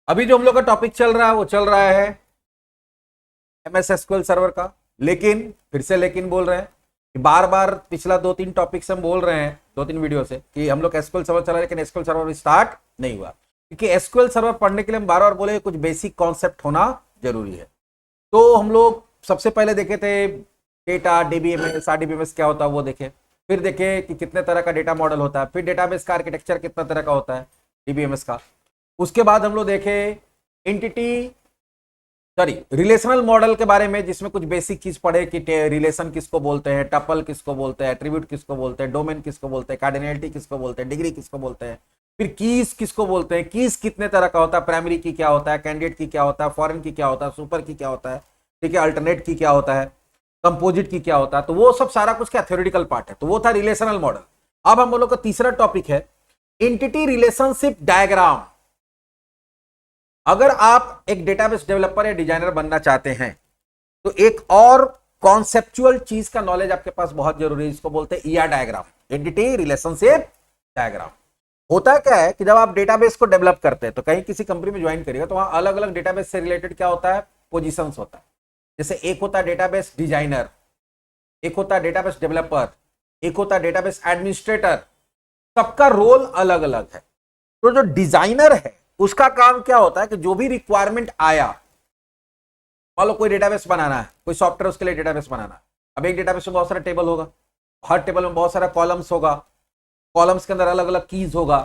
अभी जो हम लोग का टॉपिक चल रहा है वो चल रहा है एमएस एसक्यूएल सर्वर का। लेकिन फिर से लेकिन बोल रहे हैं कि बार बार पिछला 2-3 टॉपिक से हम बोल रहे हैं 2-3 वीडियो से कि हम लोग एसक्यूएल सर्वर चला, लेकिन एसक्यूएल सर्वर स्टार्ट नहीं हुआ क्योंकि एसक्यूएल सर्वर पढ़ने के लिए हम बार बार बोले कुछ बेसिक कॉन्सेप्ट होना जरूरी है। तो हम लोग सबसे पहले देखे थे डेटा डीबीएमएस आरडीबीएमएस क्या होता है वो देखे, फिर देखे कि कितने तरह का डेटा मॉडल होता है, फिर डेटाबेस का आर्किटेक्चर कितना तरह का होता है डीबीएमएस का। उसके बाद हम लोग देखे रिलेशनल मॉडल के बारे में, जिसमें कुछ बेसिक चीज पढ़े कि रिलेशन किसको बोलते हैं, टपल किसको बोलते हैं, एट्रीब्यूट किसको बोलते हैं, डोमेन किसको बोलते हैं, कार्डिनलिटी किसको बोलते हैं, डिग्री किसको बोलते हैं, फिर कीज किसको बोलते हैं, कीज कितने तरह का होता है, प्राइमरी की क्या होता है, कैंडिडेट की क्या होता है, फॉरेन की क्या होता है, सुपर की क्या होता है, ठीक है, अल्टरनेट की क्या होता है, कंपोजिट की क्या होता है। तो वो सब सारा कुछ क्या थ्योरेटिकल पार्ट है। तो वो था रिलेशनल मॉडल। अब हम लोग का तीसरा टॉपिक है एंटिटी रिलेशनशिप डायग्राम। अगर आप एक डेटाबेस डेवलपर या डिजाइनर बनना चाहते हैं तो एक और कॉन्सेप्चुअल चीज का नॉलेज आपके पास बहुत जरूरी है, जिसको बोलते हैं ER diagram, entity relationship diagram. होता क्या है कि जब आप डेटाबेस को डेवलप करते हैं तो कहीं किसी कंपनी में ज्वाइन करिएगा तो वहां अलग अलग डेटाबेस से रिलेटेड क्या होता है, पोजीशंस होता है। जैसे एक होता है डेटाबेस डिजाइनर, एक होता है डेटाबेस डेवलपर, एक होता है डेटाबेस एडमिनिस्ट्रेटर। सबका रोल अलग अलग है। तो जो डिजाइनर है उसका काम क्या होता है कि जो भी रिक्वायरमेंट आया, मान लो कोई डेटाबेस बनाना है, कोई सॉफ्टवेयर उसके लिए डेटाबेस बनाना है। अब एक डेटाबेस में बहुत सारा टेबल होगा, हर टेबल में बहुत सारा कॉलम्स होगा, कॉलम्स के अंदर अलग अलग कीज होगा।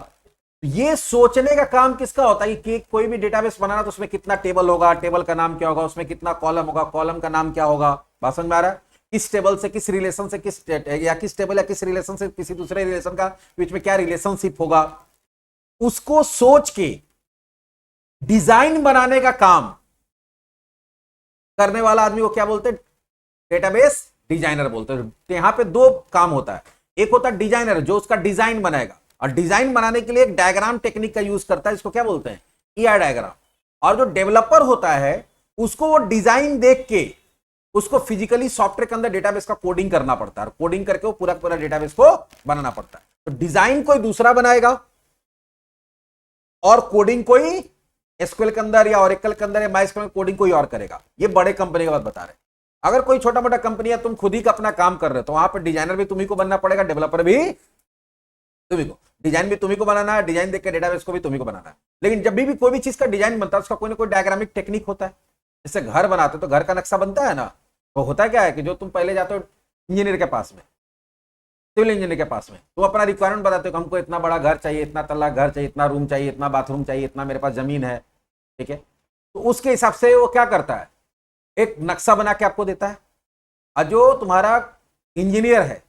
ये सोचने का काम किसका होता है कि कोई भी डेटाबेस बनाना तो उसमें कितना टेबल होगा, टेबल का नाम क्या होगा, उसमें कितना कॉलम होगा, कॉलम का नाम क्या होगा। बात समझ में आ रहा है? किस टेबल से किस रिलेशन से किस या किस टेबल या किस रिलेशन से किसी दूसरे रिलेशन का बीच में क्या रिलेशनशिप होगा, उसको सोच के डिजाइन बनाने का काम करने वाला आदमी को क्या बोलते हैं, डेटाबेस डिजाइनर बोलते हैं। तो यहां पे दो काम होता है, एक होता है डिजाइनर जो उसका डिजाइन बनाएगा, और डिजाइन बनाने के लिए एक डायग्राम टेक्निक का यूज करता है, इसको क्या बोलते हैं, ईआर डायग्राम। और जो डेवलपर होता है उसको वो डिजाइन देख के उसको फिजिकली सॉफ्टवेयर के अंदर डेटाबेस का कोडिंग करना पड़ता है, कोडिंग करके वो पूरा पूरा डेटाबेस को बनाना पड़ता है। तो डिजाइन कोई दूसरा बनाएगा और कोडिंग कोई एसक्यूएल के अंदर या ऑरेकल के अंदर या माइस्क्यूएल में कोडिंग कोई और करेगा। ये बड़े कंपनी की बात बता रहे हैं। अगर कोई छोटा मोटा कंपनी है, तुम खुद ही का अपना काम कर रहे हो, तो वहां पर डिजाइनर भी तुम्ही को बनना पड़ेगा, डेवलपर भी तुम्ही को, डिजाइन भी तुम्ही को बनाना है, डिजाइन देख के डेटाबेस को भी तुम्ही को बनाना है। लेकिन जब भी कोई भी चीज का डिजाइन बनता है उसका कोई ना कोई डायग्रामिक टेक्निक होता है। जैसे घर बनाते हो तो घर का नक्शा बनता है ना, तो होता क्या है कि जो तुम पहले जाते हो इंजीनियर के पास में, सिविल इंजीनियर के पास में, तुम अपना रिक्वायरमेंट बताते हो कि हमको इतना बड़ा घर चाहिए, इतना तल्ला घर चाहिए, इतना रूम चाहिए, इतना बाथरूम चाहिए, इतना मेरे पास जमीन है, ठीक है। तो उसके हिसाब से वो क्या करता है, एक नक्शा बना के आपको देता है। और जो तुम्हारा इंजीनियर है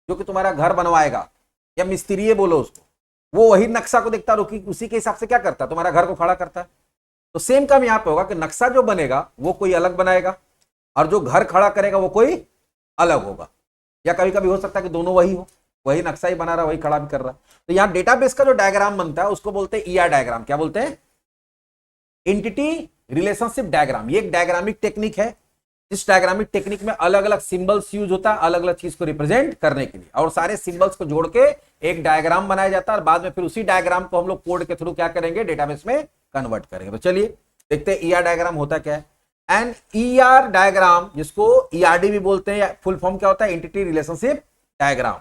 जो कि तुम्हारा घर बनवाएगा या मिस्त्री बोलो उसको, वो वही नक्शा को देखता है, उसी के हिसाब से क्या करता है, तुम्हारा घर को खड़ा करता है। तो सेम काम यहां पे होगा कि नक्शा जो बनेगा वो कोई अलग बनाएगा और जो घर खड़ा करेगा वो कोई अलग होगा, या कभी कभी हो सकता है कि दोनों वही हो, वही नक्शा ही बना रहा वही खड़ा भी कर रहा। तो यहां डेटाबेस का जो डायग्राम बनता है उसको बोलते हैं ईआर डायग्राम। क्या बोलते हैं, एंटिटी रिलेशनशिप डायग्राम। ये एक डायग्रामिक टेक्निक है। इस डायग्रामिक टेक्निक में अलग अलग सिंबल्स यूज होता है अलग अलग चीज को रिप्रेजेंट करने के लिए, और सारे सिंबल्स को जोड़ के एक डायग्राम बनाया जाता है और बाद में फिर उसी डायग्राम को हम लोग कोड के थ्रू क्या करेंगे, डेटाबेस में कन्वर्ट करेंगे। तो चलिए देखते हैं ईआर डायग्राम होता क्या है। एंड ईआर डायग्राम, जिसको ईआरडी भी बोलते हैं, फुल फॉर्म क्या होता है, entity relationship diagram,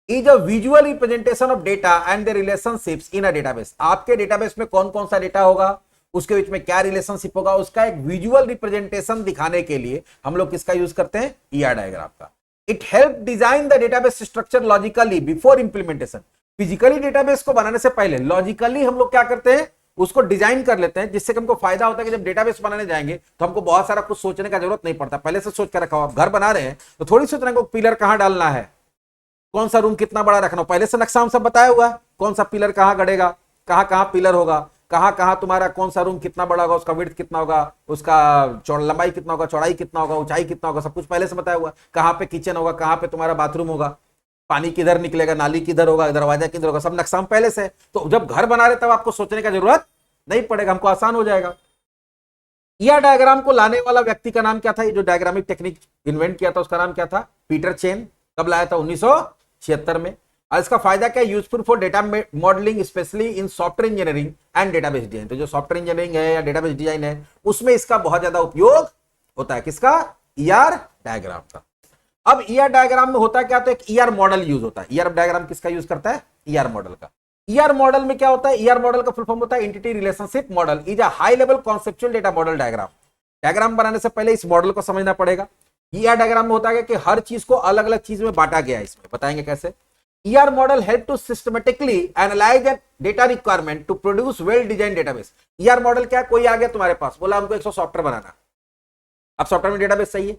is a visual representation of data and the relationships in a database. आपके डेटाबेस में कौन कौन सा डेटा होगा, उसके बीच में क्या रिलेशनशिप होगा, उसका एक विजुअल रिप्रेजेंटेशन दिखाने के लिए हम लोग किसका यूज करते हैं, ईआर डायग्राम का। It help design the database structure logically before implementation. Physically database को बनाने से पहले लॉजिकली हम लोग क्या करते हैं, उसको डिजाइन कर लेते हैं, जिससे हमको फायदा होता है कि जब डेटाबेस बनाने जाएंगे तो हमको बहुत सारा कुछ सोचने का जरूरत नहीं पड़ता, पहले से सोच कर रखा हो। आप घर बना रहे हैं तो थोड़ी सोचना को पिलर कहां डालना है, कौन सा रूम कितना बड़ा रखना, पहले से नक्शा हम सब बताया हुआ है, कौन सा पिलर कहां गड़ेगा, कहां कहां पिलर होगा, कहां कहां तुम्हारा कौन सा रूम कितना बड़ा होगा, उसका विड्थ कितना होगा, उसका लंबाई कितना होगा, चौड़ाई कितना होगा, ऊंचाई कितना होगा, सब कुछ पहले से बताया हुआ है। कहां पे किचन होगा, कहां पे तुम्हारा बाथरूम होगा, पानी किधर निकलेगा, नाली किधर होगा, दरवाजा किधर होगा, सब नक्शा पहले से। तो जब घर बना रहे तब आपको सोचने का जरूरत नहीं पड़ेगा, हमको आसान हो जाएगा। यह डायग्राम को लाने वाला व्यक्ति का नाम क्या था, ये जो डायग्रामिक टेक्निक इन्वेंट किया था उसका नाम क्या था, पीटर चेन। कब लाया था, 1976 में। और इसका फायदा क्या है, useful for data modelling specially in software engineering and database design. तो जो सॉफ्टवेयर इंजीनियरिंग है या डेटाबेस डिजाइन है उसमें इसका बहुत ज्यादा उपयोग होता है। किसका? ईआर डायग्राम का। अब ईआर डायग्राम में होता क्या, तो एक ईआर मॉडल यूज होता है। ईआर डायग्राम किसका यूज करता है? ईआर मॉडल का। ईआर मॉडल में क्या होता है? ईआर मॉडल का फुल फॉर्म होता है entity relationship model is a high level conceptual data model diagram. Diagram बनाने से पहले इस मॉडल को समझना पड़ेगा। ईआर डायग्राम में होता है कि हर चीज को अलग अलग चीज में बांटा गया है, इसमें बताएंगे कैसे। ER model help to systematically analyse the data requirement to produce well design database. ER model क्या है? कोई आ गया तुम्हारे पास, बोला हमको 100 सॉफ्टवेयर बनाना। अब सॉफ्टवेयर में डेटाबेस चाहिए।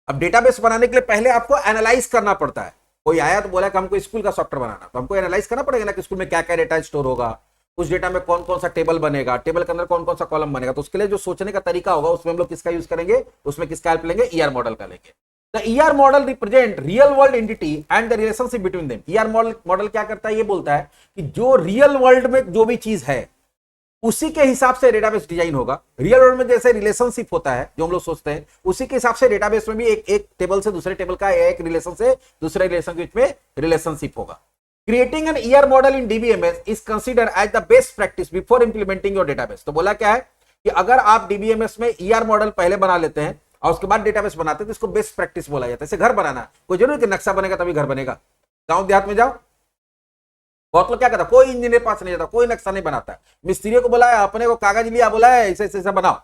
अब डेटाबेस बनाने के लिए पहले आपको एनालाइज करना पड़ता है। कोई आया तो बोला कि हमको स्कूल का सॉफ्टवेयर बनाना, तो हमको एनालाइज करना पड़ेगा ना कि स्कूल में क्या क्या डेटा स्टोर होगा, उस डेटा में कौन कौन सा टेबल बनेगा, टेबल के अंदर कौन कौन सा कॉलम बनेगा। तो उसके लिए जो सोचने का तरीका होगा उसमें हम लोग किसका यूज करेंगे? उसमें किसका हेल्प लेंगे? ईआर मॉडल का लेंगे। The ER model represent real world entity and the relationship between them. ER model क्या करता है? ये बोलता है कि जो रियल वर्ल्ड में जो भी चीज है उसी के हिसाब से डेटाबेस डिजाइन होगा। रियल वर्ल्ड में जैसे रिलेशनशिप होता है जो हम लोग सोचते हैं, उसी के हिसाब से डेटाबेस में भी एक टेबल से दूसरे टेबल का, एक रिलेशन से दूसरे रिलेशन के बीच में रिलेशनशिप होगा। Creating an ER model in DBMS is consider as the best practice before implementing your database. तो बोला क्या है कि अगर आप डीबीएमएस में ईआर मॉडल पहले बना लेते हैं और उसके बाद डेटाबेस बनाते हैं तो इसको बेस्ट प्रैक्टिस बोला जाता है। जैसे घर बनाना, कोई जरूरी कि नक्शा बनेगा तभी घर बनेगा। गांव देहात में जाओ, बहुत लोग क्या करता, कोई इंजीनियर पास नहीं जाता, कोई नक्शा नहीं बनाता। मिस्त्री को बुलाया, अपने को कागज लिया, बोला है ऐसे ऐसे बनाओ,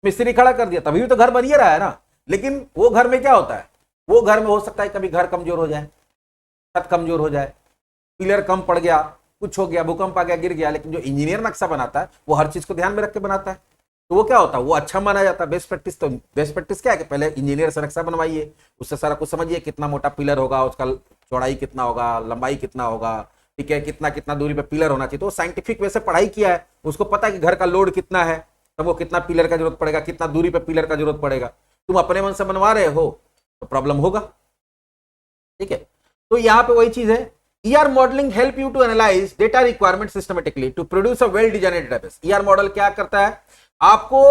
मिस्त्री खड़ा कर दिया, तभी तो घर बन ही रहा है ना। लेकिन वो घर में क्या होता है, वो घर में हो सकता है कभी घर कमजोर हो जाए, छत कमजोर हो जाए, पिलर कम पड़ गया, कुछ हो गया, भूकंप आ गया, गिर गया। लेकिन जो इंजीनियर नक्शा बनाता है वो हर चीज को ध्यान में रख के बनाता है, तो वो क्या होता है, वो अच्छा माना जाता है। बेस्ट प्रैक्टिस, तो बेस्ट प्रैक्टिस क्या है कि पहले इंजीनियर से नक्शा बनवाइए, उससे सारा कुछ समझिए, कितना मोटा पिलर होगा, उसका चौड़ाई कितना होगा, लंबाई कितना होगा, ठीक है, कितना कितना दूरी पे पिलर होना चाहिए। तो साइंटिफिक वे से पढ़ाई किया है, उसको पता है कि घर का लोड कितना है, तब वो कितना पिलर का जरूरत पड़ेगा, कितना दूरी पे पिलर का जरूरत पड़ेगा। तुम अपने मन से बनवा रहे हो तो प्रॉब्लम होगा, ठीक है। तो यहाँ पे वही चीज है, ER modelling help you to analyse data requirement systematically to produce a well designed database. ER model क्या करता है, आपको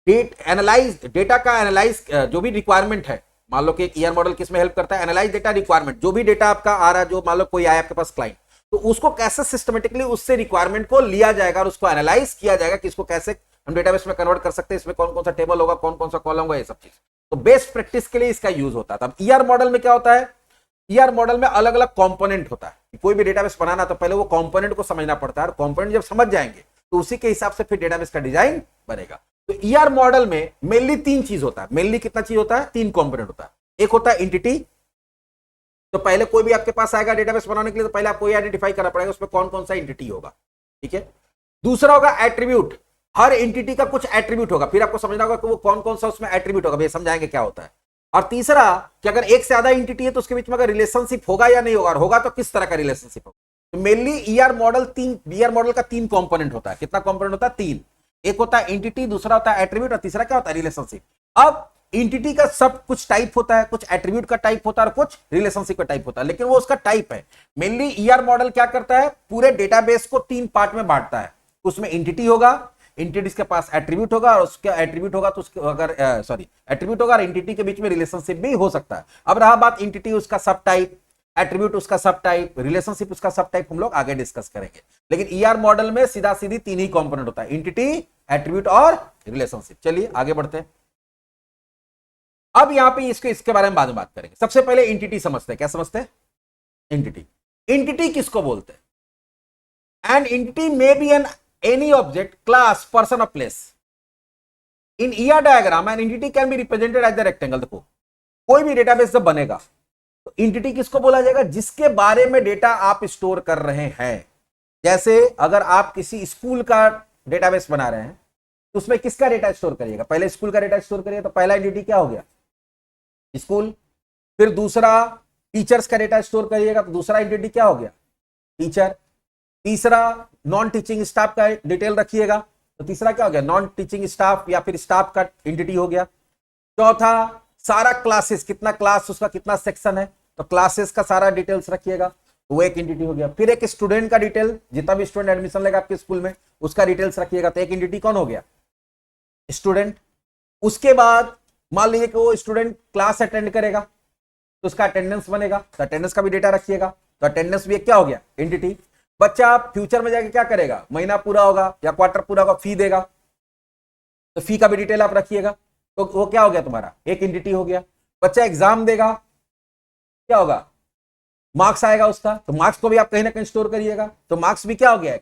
डेटा का एनालाइज, जो भी रिक्वायरमेंट है, मान लो कि ईआर मॉडल किसमें हेल्प करता है, एनालाइज डेटा रिक्वायरमेंट, जो भी डेटा आपका आ रहा है, जो मान लो कोई आया आपके पास क्लाइंट, तो उसको कैसे सिस्टमेटिकली उससे रिक्वायरमेंट को लिया जाएगा और उसको एनालाइज किया जाएगा कि इसको कैसे हम डेटाबेस में कन्वर्ट कर सकते हैं, इसमें कौन कौन सा टेबल होगा, कौन कौन सा कॉलम होगा, ये सब चीज। तो बेस्ट प्रैक्टिस के लिए इसका यूज होता है। अब ईआर मॉडल में क्या होता है, ईआर मॉडल में अलग अलग कंपोनेंट होता है। कोई भी डेटाबेस बनाना तो पहले वो कंपोनेंट को समझना पड़ता है, और कंपोनेंट जब समझ जाएंगे तो उसी के हिसाब से फिर डेटाबेस का डिजाइन बनेगा। तो ईआर मॉडल में मेनली 3 चीज होता है। मेनली कितना चीज होता है? 3 कंपोनेंट होता है। एक होता है एंटिटी, तो पहले कोई भी आपके पास आएगा डेटाबेस बनाने के लिए तो पहले आपको ये आइडेंटिफाई करना पड़ेगा उसमें कौन कौन सा एंटिटी होगा, ठीक है। दूसरा होगा एट्रीब्यूट, हर एंटिटी का कुछ एट्रीब्यूट होगा, फिर आपको समझना होगा कि वो कौन कौन सा उसमें एट्रीब्यूट होगा, भैया समझाएंगे क्या होता है। और तीसरा कि अगर एक से ज्यादा एंटिटी है तो उसके बीच में अगर रिलेशनशिप होगा या नहीं होगा, और होगा तो किस तरह का रिलेशनशिप होगा। तो मेनली ईआर मॉडल का 3 कंपोनेंट होता है। कितना कंपोनेंट होता है? 3। एक होता है एंटिटी, दूसरा होता है एट्रीब्यूट, और तीसरा क्या होता है? रिलेशनशिप। अब एंटिटी का सब कुछ टाइप होता है, कुछ एट्रीब्यूट का टाइप होता है और कुछ रिलेशनशिप का टाइप होता है, लेकिन वो उसका टाइप है। मेनली ईआर मॉडल क्या करता है, पूरे डेटाबेस को 3 पार्ट में बांटता है। उसमें एंटिटी होगा, एंटिटी के पास एट्रीब्यूट होगा, और उसका एट्रीब्यूट होगा तो उसके अगर एट्रीब्यूट होगा और एंटिटी के बीच में रिलेशनशिप भी हो सकता है। अब रहा बात एंटिटी उसका सब टाइप, एट्रीब्यूट उसका सब टाइप, रिलेशनशिप उसका सब टाइप, हम लोग आगे डिस्कस करेंगे। लेकिन ईआर मॉडल में सीधा सीधी 3 ही कंपोनेंट होता है, एंटिटी, एट्रीब्यूट और रिलेशनशिप। चलिए आगे बढ़ते हैं। अब यहां पे इसके बारे में बाद में बात करेंगे। सबसे पहले एंटिटी समझते हैं। क्या समझते हैं? एंटिटी किसको बोलते हैं? An entity may be an any object, class, person और place. In ER diagram an entity can be represented as the rectangle. देखो कोई भी डेटाबेस जब बनेगा तो एंटिटी किसको बोला जाएगा? जिसके बारे में डेटा आप स्टोर कर रहे हैं। जैसे अगर आप किसी स्कूल का डेटाबेस बना रहे हैं तो उसमें किसका डेटा स्टोर करिएगा? पहले स्कूल का डेटा स्टोर करिएगा, तो पहला एंटिटी क्या हो गया? स्कूल। फिर दूसरा टीचर्स का डेटा स्टोर करिएगा तो दूसरा एंटिटी क्या हो गया? टीचर। तीसरा नॉन टीचिंग स्टाफ का डिटेल रखिएगा तो तीसरा क्या हो गया? नॉन टीचिंग स्टाफ या फिर स्टाफ का एंटिटी हो गया। चौथा सारा क्लासेस, कितना क्लास, उसका कितना सेक्शन है, तो क्लासेस का सारा डिटेल्स रखिएगा, वो एक एंटिटी हो गया। फिर एक स्टूडेंट का डिटेल, जितना भी स्टूडेंट एडमिशन लेगा आपके स्कूल में उसका डिटेल्स रखिएगा, तो एक एंटिटी कौन हो गया? स्टूडेंट। उसके बाद मान लीजिए कि वो स्टूडेंट क्लास अटेंड करेगा तो उसका अटेंडेंस बनेगा, तो अटेंडेंस का भी डेटा रखिएगा, तो अटेंडेंस भी एक क्या हो गया, एंटिटी। बच्चा फ्यूचर में जाके क्या करेगा, महीना पूरा होगा या क्वार्टर पूरा होगा, फी देगा, तो फी का भी डिटेल आप रखिएगा, तो वो क्या हो गया तुम्हारा, एक एंटिटी हो गया। बच्चा एग्जाम देगा, क्या होगा, मार्क्स आएगा उसका, तो मार्क्स को भी आप कहीं ना कहीं स्टोर करिएगा, तो मार्क्स भी क्या हो गया,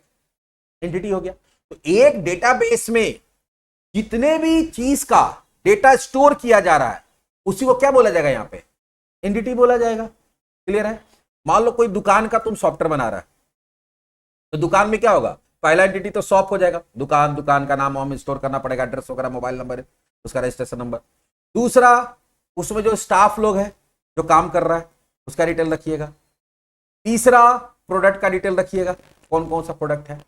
एंटिटी हो गया। तो एक डेटाबेस में जितने भी चीज का डेटा स्टोर किया जा रहा है उसी को क्या बोला जाएगा, यहां पे एंटिटी बोला जाएगा। क्लियर है। मान लो कोई दुकान का तुम सॉफ्टवेयर बना रहा है, तो दुकान में क्या होगा, पहला एंटिटी तो शॉप हो जाएगा, दुकान, दुकान का नाम हम स्टोर करना पड़ेगा, एड्रेस वगैरह, मोबाइल नंबर, उसका रजिस्ट्रेशन नंबर। दूसरा, उसमें जो स्टाफ लोग है जो काम कर रहा है उसका डिटेल रखिएगा। तीसरा, प्रोडक्ट का डिटेल रखिएगा, कौन कौन सा प्रोडक्ट है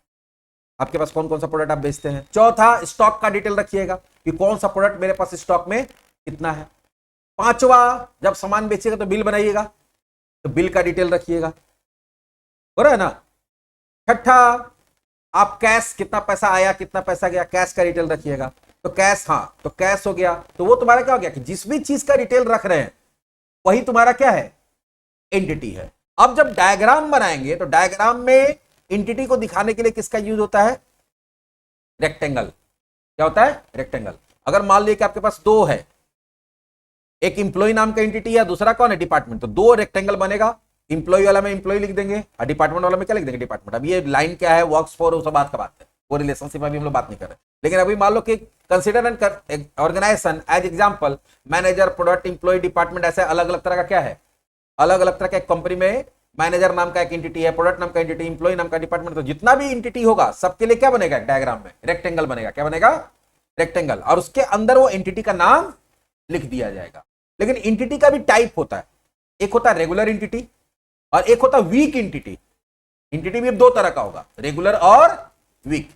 आपके पास, कौन कौन सा प्रोडक्ट आप बेचते हैं। चौथा, स्टॉक का डिटेल रखिएगा कि कौन सा प्रोडक्ट मेरे पास स्टॉक में कितना है। पांचवा, जब सामान बेचिएगा तो बिल बनाइएगा, तो बिल का डिटेल रखिएगा, हो रहा है ना। छठा, आप कैश, कितना पैसा आया कितना पैसा गया, कैश का डिटेल रखिएगा। तो कैश, हाँ तो कैश हो गया, तो वो तुम्हारा क्या हो गया कि जिस भी चीज का डिटेल रख रहे हैं वही तुम्हारा क्या है, एंटिटी है। अब जब डायग्राम बनाएंगे तो डायग्राम में एंटिटी को दिखाने के लिए किसका यूज होता है, रेक्टेंगल। क्या होता है, रेक्टेंगल। अगर मान लीजिए कि आपके पास दो है, एक इंप्लॉय नाम का एंटिटी है, दूसरा कौन है, डिपार्टमेंट, तो दो रेक्टेंगल बनेगा। इंप्लॉय वाला में इंप्लॉय लिख देंगे और डिपार्टमेंट वाला में क्या लिख देंगे, डिपार्टमेंट। अब ये लाइन क्या है, वर्क्स फॉर, उस बात का बात है, वो रिलेशनशिप में भी हम लोग बात नहीं कर रहे। लेकिन अभी मान लो कि consider an organisation as example, manager, product, employ, department, ऐसे अलग अलग तरह का क्या है, अलग अलग तरह का। एक कंपनी में मैनेजर नाम का एक एंटिटी है, प्रोडक्ट नाम का एंटिटी, इंप्लॉय नाम का डिपार्टमेंट, तो जितना भी एंटिटी होगा सबके लिए क्या बनेगा, डायग्राम में रेक्टेंगल बनेगा। क्या बनेगा, रेक्टेंगल, और उसके अंदर वो एंटिटी का नाम लिख दिया जाएगा। लेकिन एंटिटी का भी टाइप होता है, एक होता है रेगुलर एंटिटी और एक होता है वीक एंटिटी। एंटिटी भी दो तरह का होगा, रेगुलर और weak.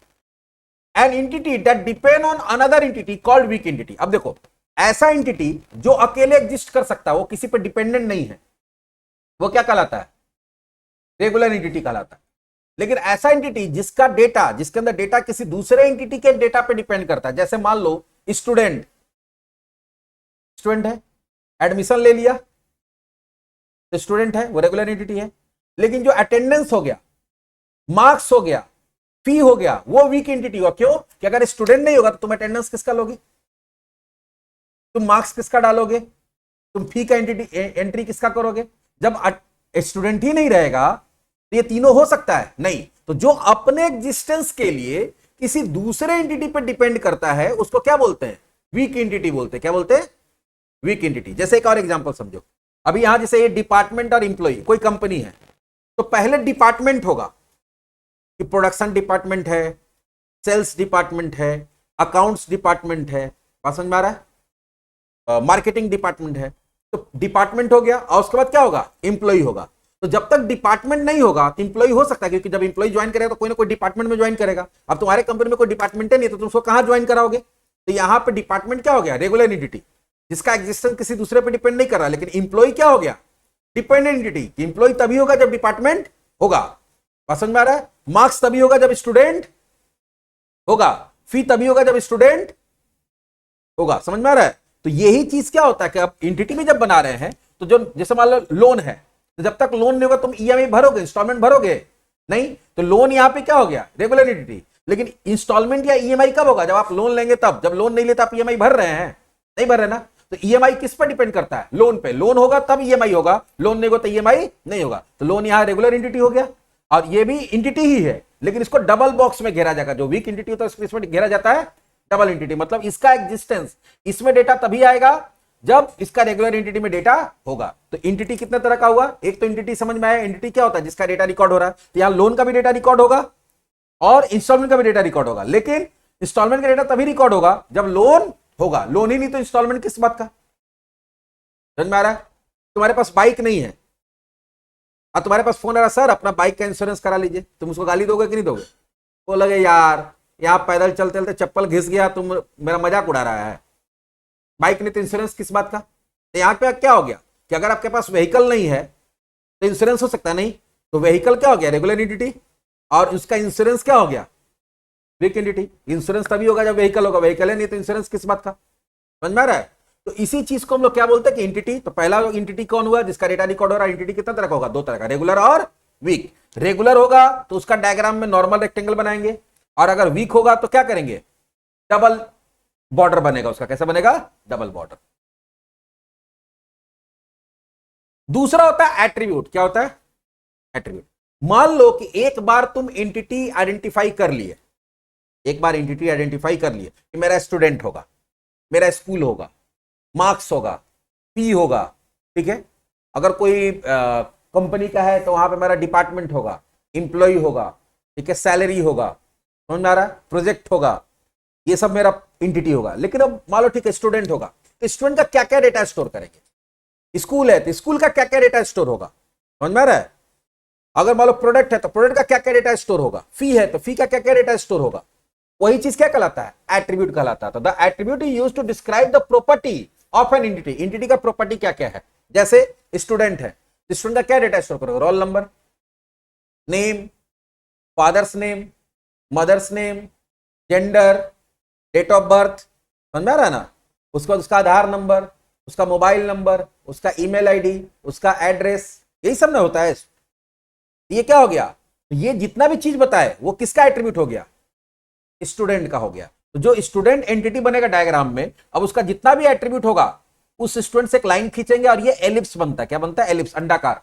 An entity that depend on another entity called weak entity. अब देखो, ऐसा एंटिटी जो अकेले एग्जिस्ट कर सकता है, वो किसी पर डिपेंडेंट नहीं है, वो क्या कहलाता है, रेगुलर एंटिटी कहलाता है। लेकिन ऐसा एंटिटी जिसका डेटा, जिसके अंदर डेटा किसी दूसरे एंटिटी के डेटा पे डिपेंड करता है, जैसे मान लो स्टूडेंट, स्टूडेंट है, एडमिशन ले लिया तो स्टूडेंट है, वो रेगुलर एंटिटी है। लेकिन जो अटेंडेंस हो गया, मार्क्स हो गया, फी हो गया, वो वीक एंटिटी हुआ। क्यों, कि अगर स्टूडेंट नहीं होगा तो तुम अटेंडेंस किसका लोगे, तुम मार्क्स किसका डालोगे, तुम फी का एंट्री किसका करोगे। जब स्टूडेंट ही नहीं रहेगा तो ये तीनों हो सकता है नहीं। तो जो अपने एग्जिस्टेंस के लिए किसी दूसरे एंटिटी पर डिपेंड करता है उसको क्या बोलते हैं, वीक एंटिटी बोलते हैं। क्या बोलते हैं, वीक एंटिटी। जैसे एक और एग्जांपल समझो, अभी यहां जैसे ये डिपार्टमेंट और इंप्लॉय, कोई कंपनी है तो पहले डिपार्टमेंट होगा कि प्रोडक्शन डिपार्टमेंट है, सेल्स डिपार्टमेंट है, अकाउंट्स डिपार्टमेंट है, बात समझ में आ रहा है, मार्केटिंग डिपार्टमेंट है। तो डिपार्टमेंट हो गया और उसके बाद क्या होगा, इंप्लॉय होगा। तो जब तक डिपार्टमेंट नहीं होगा तो इंप्लॉय हो सकता है, क्योंकि जब इंप्लॉय ज्वाइन करेगा तो कोई ना कोई डिपार्टमेंट में ज्वाइन करेगा। अब तुम्हारे कंपनी में कोई डिपार्टमेंट नहीं, तो तुम उसको कहां ज्वाइन कराओगे। तो यहां पे डिपार्टमेंट क्या हो गया, रेगुलर एंटिटी, जिसका एग्जिस्टेंस किसी दूसरे पे डिपेंड नहीं कर रहा। लेकिन इंप्लॉय क्या हो गया, डिपेंडेंट एंटिटी। इंप्लॉय तभी होगा जब डिपार्टमेंट होगा, समझ में आ रहा है। मार्क्स तभी होगा जब स्टूडेंट होगा, फी तभी होगा जब स्टूडेंट होगा, समझ में आ रहा है। तो यही चीज क्या होता है कि अब एंटिटी में जब बना रहे हैं तो जो, जैसे मान लो लोन है, तो जब तक लोन नहीं होगा तुम ईएमआई भरोगे, इंस्टॉलमेंट भरोगे नहीं। तो लोन यहां पे क्या हो गया, रेगुलर एंटिटी। लेकिन इंस्टॉलमेंट या ईएमआई कब होगा, जब आप लोन लेंगे तब। जब लोन नहीं लेते आप ईएमआई भर रहे हैं, नहीं भर रहे ना। तो ईएमआई किस पर डिपेंड करता है, लोन पे। लोन होगा तब ईएमआई होगा, लोन नहीं होगा तो ईएमआई नहीं होगा। तो लोन यहां रेगुलर एंटिटी हो गया और ये भी एंटिटी ही है, लेकिन इसको डबल बॉक्स में घेरा जाएगा। जो वीक एंटिटी होता है इसमें घेरा जाता है डबल एंटिटी। मतलब इसका एग्जिस्टेंस, इसमें डेटा तभी आएगा जब इसका रेगुलर एंटिटी में डेटा होगा। तो एंटिटी कितने तरह का हुआ, एक तो एंटिटी समझ में आया, एंटिटी क्या होता है, जिसका डेटा रिकॉर्ड हो रहा है। तो यहां लोन का भी डेटा रिकॉर्ड होगा और इंस्टॉलमेंट का भी डेटा रिकॉर्ड होगा। लेकिन इंस्टॉलमेंट का डेटा तभी रिकॉर्ड होगा जब लोन होगा, लोन ही नहीं तो इंस्टॉलमेंट किस बात का, समझ में आ रहा है। तुम्हारे पास बाइक नहीं है और तुम्हारे पास फोन आ रहा, सर अपना बाइक का इंश्योरेंस करा लीजिए, तुम उसको गाली दोगे कि नहीं दोगे। वो लगे यार यहां पैदल चलते चलते चप्पल घिस गया, तुम मेरा मजाक उड़ा रहा है, बाइक नहीं तो इंश्योरेंस किस बात का। तो यहां पे क्या हो गया कि अगर आपके पास व्हीकल नहीं है तो इंश्योरेंस हो सकता नहीं। तो व्हीकल क्या हो गया, रेगुलर एंटिटी, और उसका इंश्योरेंस क्या हो गया, वीक एंटिटी। इंश्योरेंस तभी होगा जब व्हीकल होगा, व्हीकल है नहीं तो इंश्योरेंस किस बात का, समझ में आ रहा है। तो इसी चीज को हम लोग क्या बोलते हैं कि एंटिटी। तो पहला एंटिटी कौन हुआ जिसका डेटा रिकॉर्ड हो रहा है। एंटिटी कितना तरह का होगा, दो तरह का, रेगुलर और वीक। रेगुलर होगा तो उसका डायग्राम में नॉर्मल रेक्टेंगल बनाएंगे, और अगर वीक होगा तो क्या करेंगे, डबल बॉर्डर बनेगा उसका। कैसा बनेगा, डबल बॉर्डर। दूसरा होता है एट्रीब्यूट। क्या होता है, एट्रीब्यूट। मान लो कि एक बार तुम एंटिटी आइडेंटिफाई कर लिए, एक बार एंटिटी आइडेंटिफाई कर लिए कि मेरा स्टूडेंट होगा, मेरा स्कूल होगा, मार्क्स होगा, पी होगा, ठीक है। अगर कोई कंपनी का है तो वहां पे मेरा डिपार्टमेंट होगा, इंप्लॉय होगा, ठीक है, सैलरी होगा, समझ में आ रहा है, प्रोजेक्ट होगा, ये सब मेरा एंटिटी होगा। लेकिन अब मान लो ठीक है स्टूडेंट होगा, तो स्टूडेंट का क्या क्या डेटा स्टोर करेंगे। स्कूल है तो स्कूल का क्या क्या डेटा स्टोर होगा, समझ में आ रहा है। अगर मान लो प्रोडक्ट है तो प्रोडक्ट का क्या क्या डेटा स्टोर होगा, फी है तो फी का क्या क्या डेटा स्टोर होगा। वही चीज क्या कहलाता है, एट्रीब्यूट कहलाता है। तो the attribute is used to describe the property of an entity. Entity का प्रॉपर्टी क्या क्या है, जैसे स्टूडेंट है, स्टूडेंट का क्या डेटा स्टोर करोगे, roll number, name, father's name, mother's name, gender, date of birth, समझ में आ रहा है ना। उसके बाद उसका आधार नंबर, उसका मोबाइल नंबर, उसका ईमेल आईडी, उसका एड्रेस, यही सब ना होता है। ये क्या हो गया, ये जितना भी चीज बताए वो किसका एट्रीब्यूट हो गया, स्टूडेंट का हो गया। तो जो स्टूडेंट एंटिटी बनेगा डायग्राम में, अब उसका जितना भी एट्रीब्यूट होगा उस स्टूडेंट से एक लाइन खींचेंगे और ये एलिप्स बनता है। क्या बनता है, एलिप्स, अंडाकार।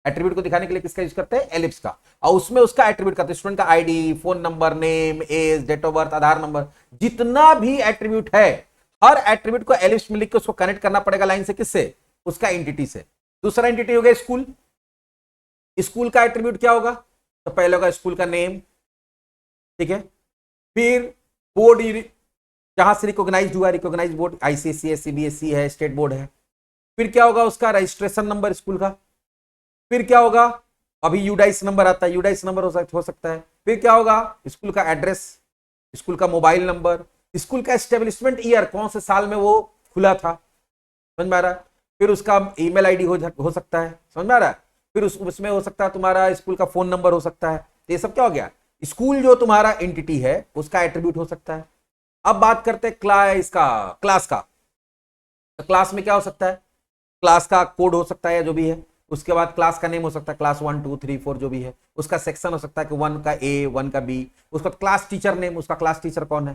एट्रीब्यूट को दिखाने के लिए किसका यूज करते हैं, एलिप्स का। और उसमें उसका एट्रीब्यूट का, तो स्टूडेंट का ID, phone number, name, age, date of birth, Aadhaar number, जितना भी एट्रीब्यूट है, हर एट्रीब्यूट को एलिप्स में लिख के उसको कनेक्ट करना पड़ेगा लाइन से, किससे, उसका एंटिटी से। दूसरा एंटिटी हो गया स्कूल। स्कूल का एट्रीब्यूट क्या होगा, तो पहले होगा स्कूल का नेम, ठीक है। फिर बोर्ड जहां से रिकॉग्नाइज्ड हुआ, रिकॉग्नाइज्ड बोर्ड आईसीएसई है, सीबीएसई है, स्टेट बोर्ड है। फिर क्या होगा, उसका रजिस्ट्रेशन नंबर स्कूल का। फिर क्या होगा, अभी यूडाइस नंबर आता है, यूडाइस नंबर हो सकता है। फिर क्या होगा, स्कूल का एड्रेस, स्कूल का मोबाइल नंबर, स्कूल का एस्टेब्लिशमेंट ईयर, कौन से साल में वो खुला था, समझ में आ रहा है। फिर उसका ईमेल आईडी हो सकता है, समझ में आ रहा है। फिर उसमें हो सकता है तुम्हारा स्कूल का फोन नंबर हो सकता है। तो ये सब क्या हो गया, स्कूल जो तुम्हारा एंटिटी है उसका एट्रीब्यूट हो सकता है। अब बात करते हैं क्लास का। तो क्लास में क्या हो सकता है, क्लास का कोड हो सकता है या जो भी है। उसके बाद क्लास का नेम हो सकता है, क्लास 1 2 3 4 जो भी है। उसका सेक्शन हो सकता है कि 1 का ए, 1 का बी। उसका क्लास टीचर नेम, उसका क्लास टीचर कौन है,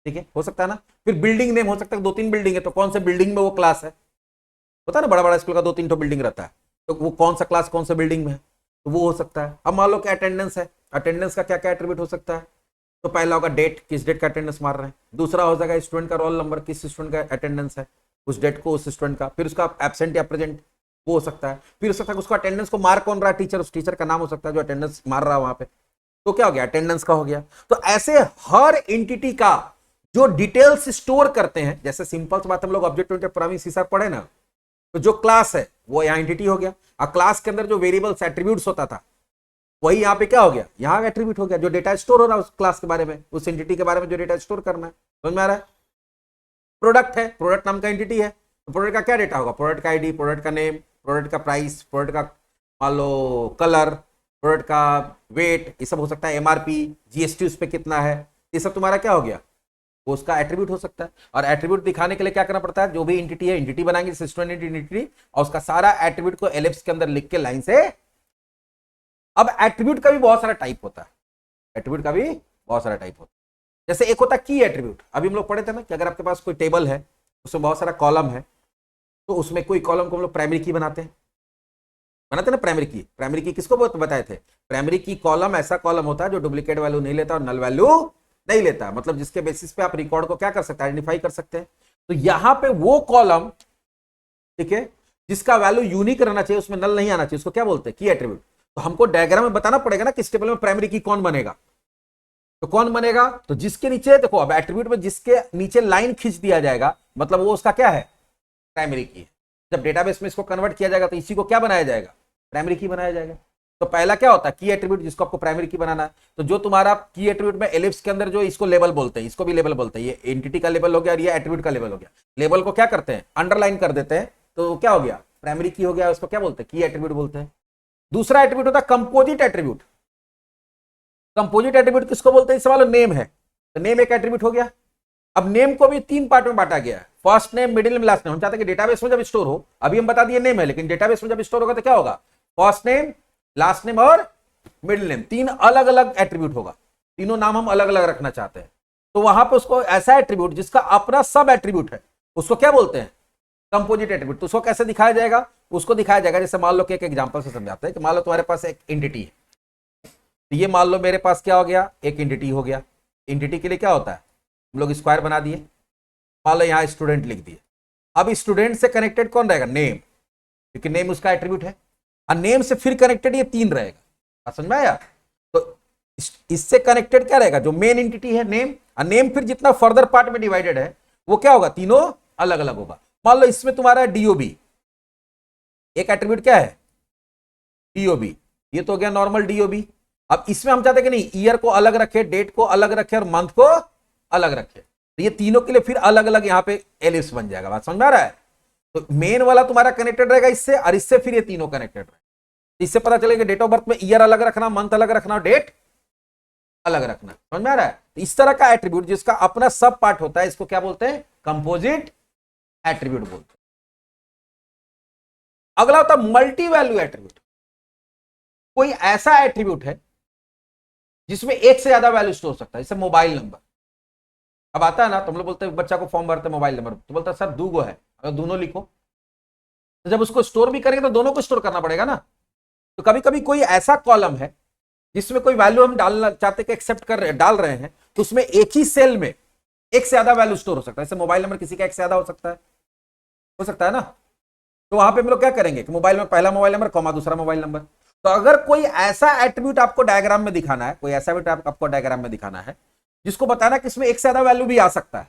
ठीक है, हो सकता है ना। फिर बिल्डिंग नेम हो सकता है, 2-3 बिल्डिंग है तो कौन से बिल्डिंग में वो क्लास है, होता है ना, बड़ा बड़ा स्कूल का 2-3 बिल्डिंग रहता है, तो वो कौन सा क्लास कौन सा बिल्डिंग में है, तो वो हो सकता है। अब मान लो कि अटेंडेंस है, अटेंडेंस का क्या क्या एट्रीब्यूट हो सकता है। तो पहला होगा डेट, किस डेट का अटेंडेंस मार रहे हैं। दूसरा हो जाएगा स्टूडेंट का रोल नंबर, किस स्टूडेंट का अटेंडेंस है उस डेट को, उस स्टूडेंट का। फिर उसका एब्सेंट या प्रेजेंट वो हो सकता है। फिर हो सकता है उसको अटेंडेंस को मार कौन रहा है, टीचर, उस टीचर का नाम हो सकता है जो अटेंडेंस मार रहा है वहां पे। तो क्या हो गया, अटेंडेंस का हो गया। तो ऐसे हर एंटिटी का जो डिटेल्स स्टोर करते हैं, जैसे सिंपल सी बात हम लोग ऑब्जेक्ट ओरिएंटेड प्रोग्रामिंग सीसा पढ़े ना, तो जो क्लास है वो यहाँ एंटिटी हो गया, और क्लास के अंदर जो वेरिएबल्स एट्रीब्यूट्स होता था वही यहाँ पे क्या हो गया, यहाँ एट्रीब्यूट हो गया। जो डेटा स्टोर हो रहा है उस क्लास के बारे में, उस एंटिटी के बारे में जो डेटा स्टोर करना है, समझ में आ रहा है। प्रोडक्ट है, प्रोडक्ट नाम का एंटिटी है, तो प्रोडक्ट का क्या डेटा होगा, प्रोडक्ट का आईडी, प्रोडक्ट का नेम, प्रोडक्ट का प्राइस, प्रोडक्ट का मान लो कलर, प्रोडक्ट का वेट, ये सब हो सकता है, एमआरपी, जीएसटी उस पर कितना है, ये सब तुम्हारा क्या हो गया, वो उसका एट्रीब्यूट हो सकता है। और एट्रीब्यूट दिखाने के लिए क्या करना पड़ता है, जो भी एंटिटी है, एंटिटी बनाएंगे जैसे स्टूडेंट एंटिटी, और उसका सारा एट्रीब्यूट को एलिप्स के अंदर लिख के लाइन से। अब एट्रीब्यूट का भी बहुत सारा टाइप होता है, एट्रीब्यूट का भी बहुत सारा टाइप होता है। जैसे एक होता है की एट्रीब्यूट, अभी हम लोग पढ़े थे ना कि अगर आपके पास कोई टेबल है उसमें बहुत सारा कॉलम है, तो उसमें कोई कॉलम को हम लोग प्राइमरी की बनाते हैं ना, प्राइमरी की किसको बताए थे, प्राइमरी की कॉलम ऐसा कॉलम होता है जो डुप्लीकेट वैल्यू नहीं लेता और नल वैल्यू नहीं लेता, मतलब जिसके बेसिस पे आप रिकॉर्ड को क्या कर सकते हैं, आइडेंटिफाई कर सकते हैं। तो यहां पे वो कॉलम, ठीक है, जिसका वैल्यू यूनिक रहना चाहिए, उसमें नल नहीं आना चाहिए, उसको क्या बोलते हैं, की एट्रीब्यूट। तो हमको डायग्राम में बताना पड़ेगा ना किस टेबल में प्राइमरी की कौन बनेगा, तो कौन बनेगा, तो जिसके नीचे देखो, अब एट्रीब्यूट में जिसके नीचे लाइन खींच दिया जाएगा मतलब वो उसका क्या है, प्राइमरी की है। जब डेटाबेस में इसको कन्वर्ट किया जाएगा तो इसी को क्या बनाया जाएगा, प्राइमरी की बनाया जाएगा। तो पहला क्या होता है, की एट्रीब्यूट, जिसको आपको प्राइमरी की बनाना है। तो जो तुम्हारा की एट्रीब्यूट में एलिप्स के अंदर जो इसको लेबल बोलते हैं, इसको भी लेबल बोलते हैं, ये एंटिटी का लेबल हो गया और ये एट्रीब्यूट का लेबल हो गया। लेबल को क्या करते हैं, अंडरलाइन कर देते हैं, तो क्या हो गया, प्राइमरी की हो गया, उसको क्या बोलते हैं, की एट्रीब्यूट बोलते हैं। दूसरा एट्रीब्यूट होता है कंपोजिट एट्रीब्यूट। कंपोजिट एट्रीब्यूट किसको बोलते हैं, इस वाला नेम है, तो नेम एक एट्रीब्यूट हो गया। अब नेम को भी 3 पार्ट में बांटा गया है, first name, middle name, last name. हम चाहते हैं कि डेटाबेस में जब स्टोर हो, अभी हम बता दिए नेम है, लेकिन डेटाबेस में जब स्टोर होगा तो क्या होगा, फर्स्ट नेम, लास्ट नेम और मिडिल नेम, 3 अलग अलग एट्रीब्यूट होगा, तीनों नाम हम अलग अलग रखना चाहते हैं। तो वहां पे उसको ऐसा एट्रीब्यूट जिसका अपना सब एट्रीब्यूट है, उसको क्या बोलते हैं, कंपोजिट एट्रीब्यूट। तो उसको कैसे दिखाया जाएगा, उसको दिखाया जाएगा जैसे मान लो कि एक एग्जांपल से समझाते हैं कि मान लो तुम्हारे पास एक एंटिटी है, तो ये मान लो मेरे पास क्या हो गया, एक एंटिटी हो गया। एंटिटी के लिए क्या होता है, हम लोग स्क्वायर बना दिए, मान लो यहाँ स्टूडेंट लिख दिए। अब स्टूडेंट से कनेक्टेड कौन रहेगा, नेम, क्योंकि नेम उसका एट्रीब्यूट है, और नेम से फिर कनेक्टेड ये 3 रहेगा, समझ में आया। तो इससे कनेक्टेड क्या रहेगा, जो मेन एंटिटी है नेम, और नेम फिर जितना फर्दर पार्ट में डिवाइडेड है वो क्या होगा, तीनों अलग अलग होगा। मान लो इसमें तुम्हारा डीओबी, एक एट्रीब्यूट क्या है, डीओबी, ये तो हो गया नॉर्मल डीओबी। अब इसमें हम चाहते हैं कि नहीं, ईयर को अलग रखे, डेट को अलग रखे और मंथ को अलग रखे, तो ये तीनों के लिए फिर अलग अलग यहां पे एलिप्स बन जाएगा। बात समझ में आ रहा है। तो मेन वाला तुम्हारा कनेक्टेड रहेगा इससे, और इससे फिर ये तीनों कनेक्टेड रहेगा। इससे पता चलेगा डेट ऑफ बर्थ में ईयर अलग रखना, मंथ अलग रखना, डेट अलग रखना। समझ में आ रहा है। तो इस तरह का एट्रीब्यूट जिसका अपना सब पार्ट होता है, इसको क्या बोलते हैं, कंपोजिट एट्रीब्यूट बोलते हैं। अगला होता है मल्टी वैल्यू एट्रीब्यूट। कोई ऐसा एट्रीब्यूट है जिसमें एक से ज्यादा वैल्यू स्टोर हो सकता है, जैसे मोबाइल नंबर। अब आता है ना, तुम लोग बोलते हैं बच्चा को फॉर्म भरते मोबाइल नंबर, तो बोलता है सर 2 गो है, अगर दोनों लिखो, तो जब उसको स्टोर भी करेंगे तो दोनों को स्टोर करना पड़ेगा ना। तो कभी कभी कोई ऐसा कॉलम है जिसमें कोई वैल्यू हम डालना चाहते हैं, एक्सेप्ट कर रहे डाल रहे हैं, तो उसमें एक ही सेल में एक से ज्यादा वैल्यू स्टोर हो सकता है। जैसे मोबाइल नंबर किसी का एक से ज्यादा हो सकता है ना। तो वहां पे हम लोग क्या करेंगे कि मोबाइल में पहला मोबाइल नंबर कॉमा दूसरा मोबाइल नंबर। तो अगर कोई ऐसा एट्रीब्यूट आपको डायग्राम में दिखाना है, कोई ऐसा एट्रीब्यूट आपको डायग्राम में दिखाना है जिसको बताना कि इसमें एक से ज्यादा वैल्यू भी आ सकता है,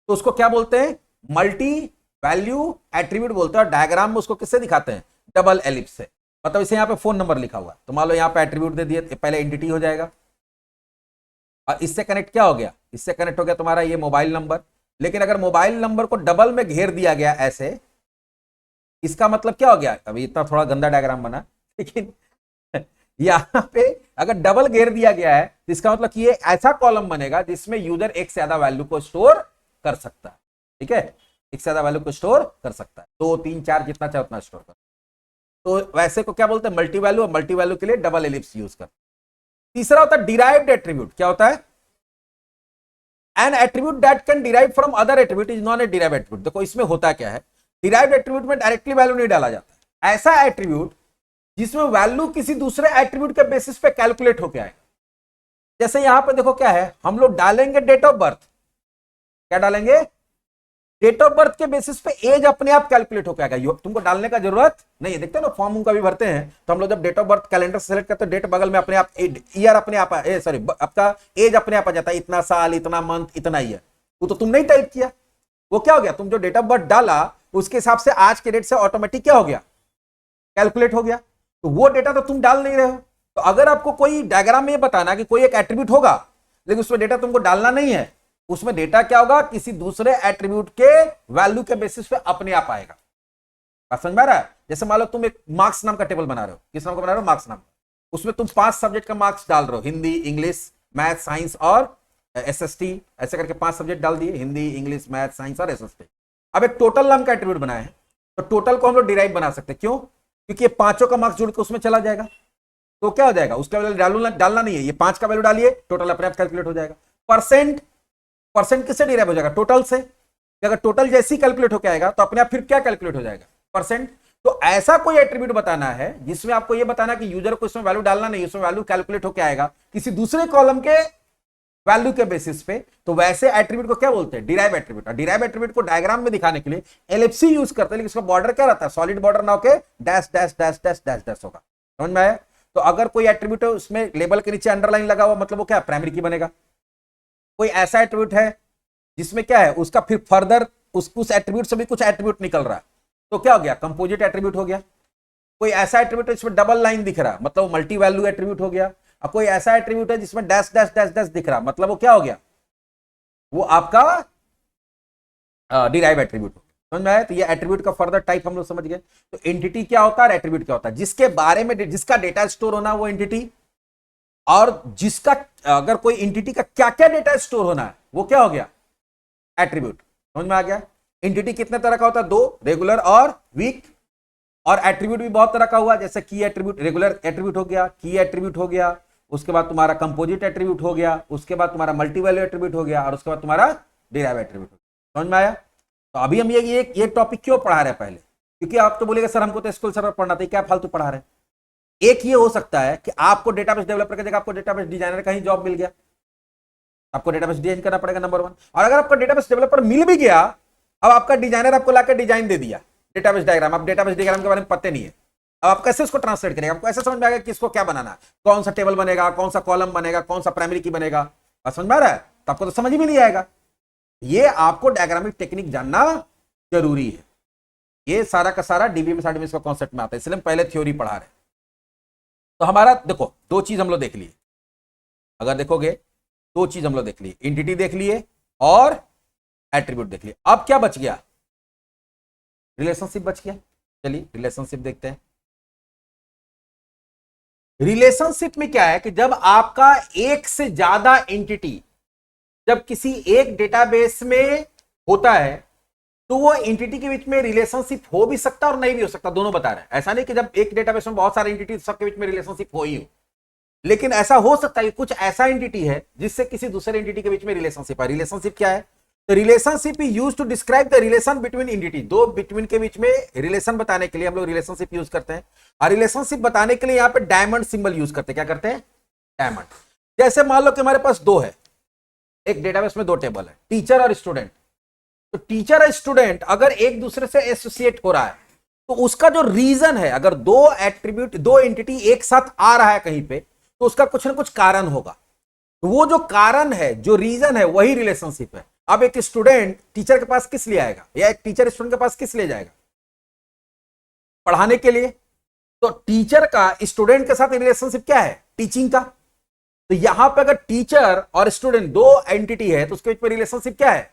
तो उसको क्या बोलते हैं, मल्टी वैल्यू एट्रीब्यूट बोलते हैं। और डायग्राम में उसको किससे दिखाते हैं, डबल एलिप्स से। मतलब इसे यहाँ पे फोन नंबर लिखा हुआ है, तो मान लो यहाँ पे एट्रीब्यूट दे दिए, पहले एंटिटी हो जाएगा, और इससे कनेक्ट क्या हो गया, इससे कनेक्ट हो गया तुम्हारा ये मोबाइल नंबर। लेकिन अगर मोबाइल नंबर को डबल में घेर दिया गया ऐसे, इसका मतलब क्या हो गया, अभी इतना थोड़ा गंदा डायग्राम बना, लेकिन यहां पे अगर डबल घेर दिया गया है तो इसका मतलब कि ये ऐसा कॉलम बनेगा जिसमें यूजर एक से ज्यादा वैल्यू को स्टोर कर सकता है। ठीक है, एक से ज्यादा वैल्यू को स्टोर कर सकता है, 2 3 4 जितना चाहे उतना स्टोर कर। तो वैसे को क्या बोलते हैं, मल्टी वैल्यू। और मल्टी वैल्यू के लिए डबल एलिप्स यूज कर। तीसरा होता है डिराइव्ड एट्रीब्यूट। क्या होता है, N attribute that can derive from other attribute is non A derived attribute. देखो इसमें होता क्या है, डिराइव्ड एट्रीब्यूट में डायरेक्टली वैल्यू नहीं डाला जाता है। ऐसा एट्रीब्यूट जिसमें वैल्यू किसी दूसरे एट्रीब्यूट के बेसिस पे कैलकुलेट होके आएगा। जैसे यहां पे देखो क्या है, हम लोग डालेंगे डेट ऑफ बर्थ। क्या डालेंगे, डेट ऑफ बर्थ के बेसिस पे एज अपने आप कैलकुलेट होके आएगा, तुमको डालने का जरूरत नहीं है। देखते हैं ना फॉर्म उनका भी भरते हैं, तो हम लोग जब date of birth calendar select करते हैं, डेट बगल में अपने आप, ईयर अपने आप, सॉरी आपका एज अपने आप आ जाता है, इतना साल, इतना मंथ, इतना ईयर। वो तो तुम नहीं टाइप किया, वो क्या हो गया, तुम जो डेट ऑफ बर्थ डाला उसके हिसाब से आज के डेट से ऑटोमेटिक क्या हो गया, कैलकुलेट हो गया। तो वो डेटा तो तुम डाल नहीं रहे हो। तो अगर आपको कोई डायग्राम में बताना कि कोई एक एट्रीब्यूट होगा लेकिन उसमें डेटा तुमको डालना नहीं है, उसमें डेटा क्या होगा, किसी दूसरे एट्रीब्यूट के वैल्यू के बेसिस पे अपने आप आएगा। समझ में आ रहा है। जैसे मान लो तुम एक मार्क्स नाम का टेबल बना रहे हो, किस नाम का बना रहे हो, मार्क्स नाम। उसमें तुम 5 सब्जेक्ट का मार्क्स डाल रहे हो, हिंदी, इंग्लिश, मैथ, साइंस और एसएसटी, ऐसे करके 5 सब्जेक्ट डाल दिए, हिंदी, इंग्लिश, मैथ, साइंस और एसएसटी। अब एक टोटल नाम का एट्रीब्यूट बनाए हैं, तो टोटल को हम लोग डिराइव बना सकते हैं। क्यों, क्योंकि ये पांचों का मार्क्स जुड़ के उसमें चला जाएगा। तो क्या हो जाएगा, उसका वैल्यू डालना नहीं है, ये 5 का वैल्यू डालिए, टोटल अपने आप कैलकुलेट हो जाएगा। परसेंट किससे डिराइव हो जाएगा, टोटल से। अगर टोटल जैसी कैलकुलेट होकर आएगा तो अपने आप फिर क्या कैलकुलेट हो जाएगा, परसेंट। तो ऐसा कोई एट्रीब्यूट बताना है जिसमें आपको यह बताना कि यूजर को इसमें वैल्यू डालना नहीं, उसमें वैल्यू कैलकुलेट होकर आएगा किसी दूसरे कॉलम के वैल्यू के बेसिस पे, तो वैसे एट्रीब्यूट को क्या बोलते हैं, डिराइव एट्रीब्यूट। और डिराइव एट्रीब्यूट को डायग्राम में दिखाने के लिए एलिप्स यूज करते हैं, लेकिन इसका बॉर्डर क्या रहता है, सॉलिड बॉर्डर ना होके dash dash dash dash dash dash होगा। समझ में आया। तो अगर कोई एट्रीब्यूट है उसमें लेबल के नीचे अंडरलाइन लगा हुआ, मतलब वो क्या प्राइमरी की बनेगा। कोई ऐसा एट्रीब्यूट है जिसमें क्या है, उसका फिर फर्दर उस एट्रीब्यूट से भी कुछ एट्रीब्यूट निकल रहा है, तो क्या हो गया, कंपोजिट एट्रीब्यूट हो गया। कोई ऐसा एट्रीब्यूट है जिसमें डबल लाइन दिख रहा है, मतलब मल्टी वैल्यू एट्रीब्यूट हो गया। अब कोई ऐसा एट्रीब्यूट है जिसमें डैश डैश डैश डैश दिख रहा, मतलब वो क्या हो गया, वो आपका डिराइव एट्रीब्यूट। समझ में आया। तो ये एट्रीब्यूट का फर्दर टाइप हम लोग समझ गए। तो एंटिटी क्या होता है, एट्रीब्यूट क्या होता है, जिसके बारे में जिसका डेटा स्टोर होना वो एंटिटी, और जिसका अगर कोई एंटिटी का क्या क्या डेटा स्टोर होना है वो क्या हो गया, एट्रीब्यूट। समझ में आ गया? एंटिटी कितने तरह का होता है? दो, रेगुलर और वीक। और एट्रीब्यूट भी बहुत तरह का हुआ, जैसे की एट्रीब्यूट, रेगुलर एट्रीब्यूट हो गया, की एट्रीब्यूट हो गया, उसके बाद तुम्हारा कंपोजिट एट्रीब्यूट हो गया, उसके बाद तुम्हारा मल्टी वैल्यू एट्रीब्यूट हो गया, और उसके बाद तुम्हारा डिराइव एट्रीब्यूट हो गया। समझ में आया? तो अभी हम ये टॉपिक क्यों पढ़ा रहे हैं पहले, क्योंकि आप तो बोलेगा सर हमको तो एसक्यूएल सर्वर पढ़ना था, क्या फालतू पढ़ा रहे हैं। एक ये हो सकता है कि आपको डेटाबेस डेवलपर की जगह आपको डेटाबेस डिजाइनर का ही जॉब मिल गया, आपको डेटाबेस डिजाइन करना पड़ेगा नंबर 1। और अगर आपका डेटाबेस डेवलपर मिल भी गया, अब आपका डिजाइनर आपको लाकर डिजाइन दे दिया डेटाबेस डायग्राम, आप डेटाबेस डायग्राम के बारे में पता नहीं है, अब आप कैसे उसको ट्रांसलेट करेंगे? आपको ऐसे समझ में आएगा कि इसको क्या बनाना है, कौन सा टेबल बनेगा, कौन सा कॉलम बनेगा, कौन सा प्राइमरी की बनेगा, समझ में आ रहा है? तो आपको तो समझ भी नहीं आएगा। ये आपको डायग्रामिक टेक्निक जानना जरूरी है। ये सारा का सारा डीबीएमएस आरडीएमएस का कॉन्सेप्ट में आता है, इसलिए हम पहले थ्योरी पढ़ा रहे हैं। तो हमारा देखो दो चीज हम लोग देख लिए, अगर देखोगे दो चीज हम लोग देख लिए, एंटिटी देख लिए और एट्रीब्यूट देख लिए। अब क्या बच गया? रिलेशनशिप बच गया। चलिए रिलेशनशिप देखते हैं। रिलेशनशिप में क्या है कि जब आपका एक से ज्यादा एंटिटी जब किसी एक डेटाबेस में होता है, तो वो एंटिटी के बीच में रिलेशनशिप हो भी सकता है और नहीं भी हो सकता, दोनों बता रहे हैं। ऐसा नहीं कि जब एक डेटाबेस में बहुत सारे एंटिटी सबके बीच में रिलेशनशिप हो ही हो, लेकिन ऐसा हो सकता है कि कुछ ऐसा एंटिटी है जिससे किसी दूसरे एंटिटी के बीच में रिलेशनशिप है। रिलेशनशिप क्या है? तो relationship is used to describe the relation between entity. दो बिटवीन के बीच में रिलेशन बताने के लिए हम लोग रिलेशनशिप यूज करते हैं, और रिलेशनशिप बताने के लिए यहां पे डायमंड सिंबल यूज करते हैं। क्या करते हैं? डायमंड। जैसे मान लो कि हमारे पास दो है, एक डेटाबेस में दो टेबल है, टीचर और स्टूडेंट। तो टीचर और स्टूडेंट अगर एक दूसरे से एसोसिएट हो रहा है, तो उसका जो रीजन है, अगर दो एट्रीब्यूट दो एंटिटी एक साथ आ रहा है कहीं पे, तो उसका कुछ ना कुछ कारण होगा। तो वो जो कारण है, जो रीजन है, वही रिलेशनशिप है। अब एक स्टूडेंट टीचर के पास किस लिए आएगा, या एक टीचर स्टूडेंट के पास किस लिए जाएगा? पढ़ाने के लिए। तो टीचर का स्टूडेंट के साथ रिलेशनशिप क्या है? टीचिंग का। तो यहां पे अगर टीचर और स्टूडेंट दो एंटिटी है, तो उसके बीच में रिलेशनशिप क्या है?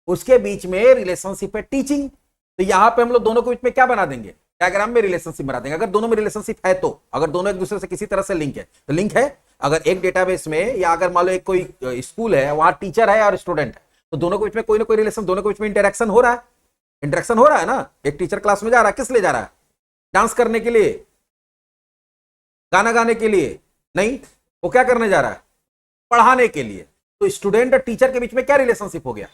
उसके बीच में रिलेशनशिप है टीचिंग। तो यहां पे हम लोग दोनों के बीच में क्या बना देंगे? डायग्राम में रिलेशनशिप बना देंगे। अगर दोनों में रिलेशनशिप है, तो अगर दोनों एक दूसरे से किसी तरह से लिंक है, तो लिंक है। अगर एक डेटाबेस में, या अगर मान लो एक कोई स्कूल है, वहां टीचर है और स्टूडेंट है, तो दोनों के बीच में कोई ना कोई रिलेशन, दोनों के बीच में इंटरेक्शन हो रहा है। इंटरेक्शन हो रहा है ना। एक टीचर क्लास में जा रहा है, किस लिए जा रहा है? डांस करने के लिए, गाना गाने के लिए नहीं, वो क्या करने जा रहा है? पढ़ाने के लिए। तो स्टूडेंट और टीचर के बीच में क्या रिलेशनशिप हो गया?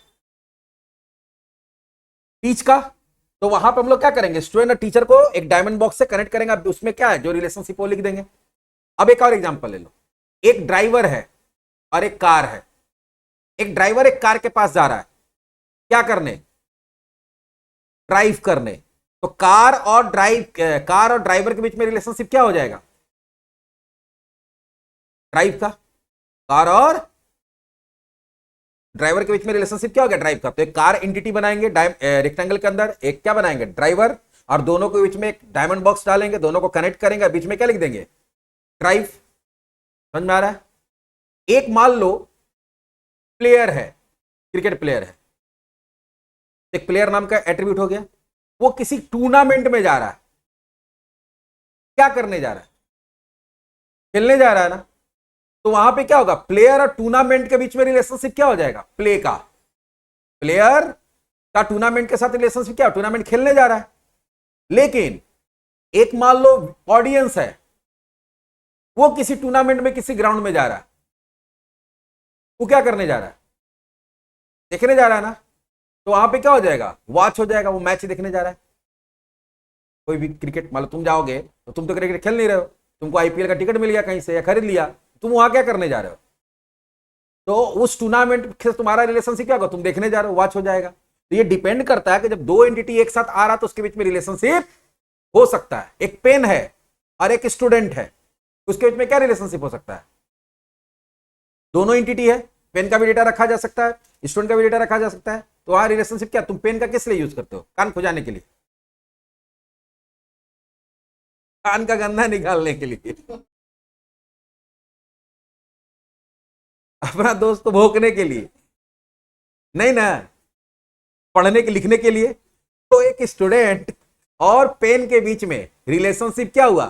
टीच का। तो वहां पर हम लोग क्या करेंगे? स्टूडेंट और टीचर को एक डायमंड बॉक्स से कनेक्ट करेंगे, उसमें क्या है जो रिलेशनशिप वो लिख देंगे। अब एक और एग्जांपल ले लो, एक ड्राइवर है और एक कार है। एक ड्राइवर एक कार के पास जा रहा है, क्या करने? ड्राइव करने। तो कार और ड्राइवर के बीच में रिलेशनशिप क्या हो जाएगा? ड्राइव का। कार और ड्राइवर के बीच में रिलेशनशिप क्या हो गया? ड्राइव का। तो एक कार एंटिटी बनाएंगे रेक्टेंगल के अंदर, एक क्या बनाएंगे? ड्राइवर, और दोनों के बीच में एक डायमंड बॉक्स डालेंगे, दोनों को कनेक्ट करेंगे, बीच में क्या लिख देंगे? ड्राइव। समझ में आ रहा है? एक मान लो प्लेयर है, क्रिकेट प्लेयर है, एक प्लेयर नाम का एट्रीब्यूट हो गया, वो किसी टूर्नामेंट में जा रहा है। क्या करने जा रहा है? खेलने जा रहा है ना। तो वहां पे क्या होगा? प्लेयर और टूर्नामेंट के बीच में रिलेशनशिप क्या हो जाएगा? प्ले का। प्लेयर का टूर्नामेंट के साथ रिलेशनशिप क्या? टूर्नामेंट खेलने जा रहा है। लेकिन एक मान लो ऑडियंस है, वो किसी टूर्नामेंट में किसी ग्राउंड में जा रहा है, वो क्या करने जा रहा है? देखने जा रहा है ना। तो वहां पे क्या हो जाएगा? वॉच हो जाएगा, वो मैच देखने जा रहा है। कोई भी क्रिकेट, मान लो तुम जाओगे, तो तुम तो क्रिकेट खेल नहीं रहे हो, तुमको आईपीएल का टिकट मिल गया कहीं से या खरीद लिया, तुम वहां क्या करने जा रहे हो? तो उस टूर्नामेंट से तुम्हारा रिलेशनशिप क्या होगा? तुम देखने जा रहे हो, वॉच हो जाएगा। तो ये डिपेंड करता है कि जब दो एंटिटी एक साथ आ रहा तो उसके बीच में रिलेशनशिप हो सकता है। एक पेन है और एक स्टूडेंट है, उसके बीच में क्या रिलेशनशिप हो सकता है? दोनों एंटिटी है, पेन का भी डेटा रखा जा सकता है, स्टूडेंट का भी डेटा रखा जा सकता है। तो वहां रिलेशनशिप क्या? तुम पेन का किस लिए यूज करते हो? कान खुजाने के लिए, कान का गंदा निकालने के लिए, अपना दोस्त को भोंकने के लिए नहीं ना, पढ़ने के लिखने के लिए। तो एक स्टूडेंट और पेन के बीच में रिलेशनशिप क्या हुआ?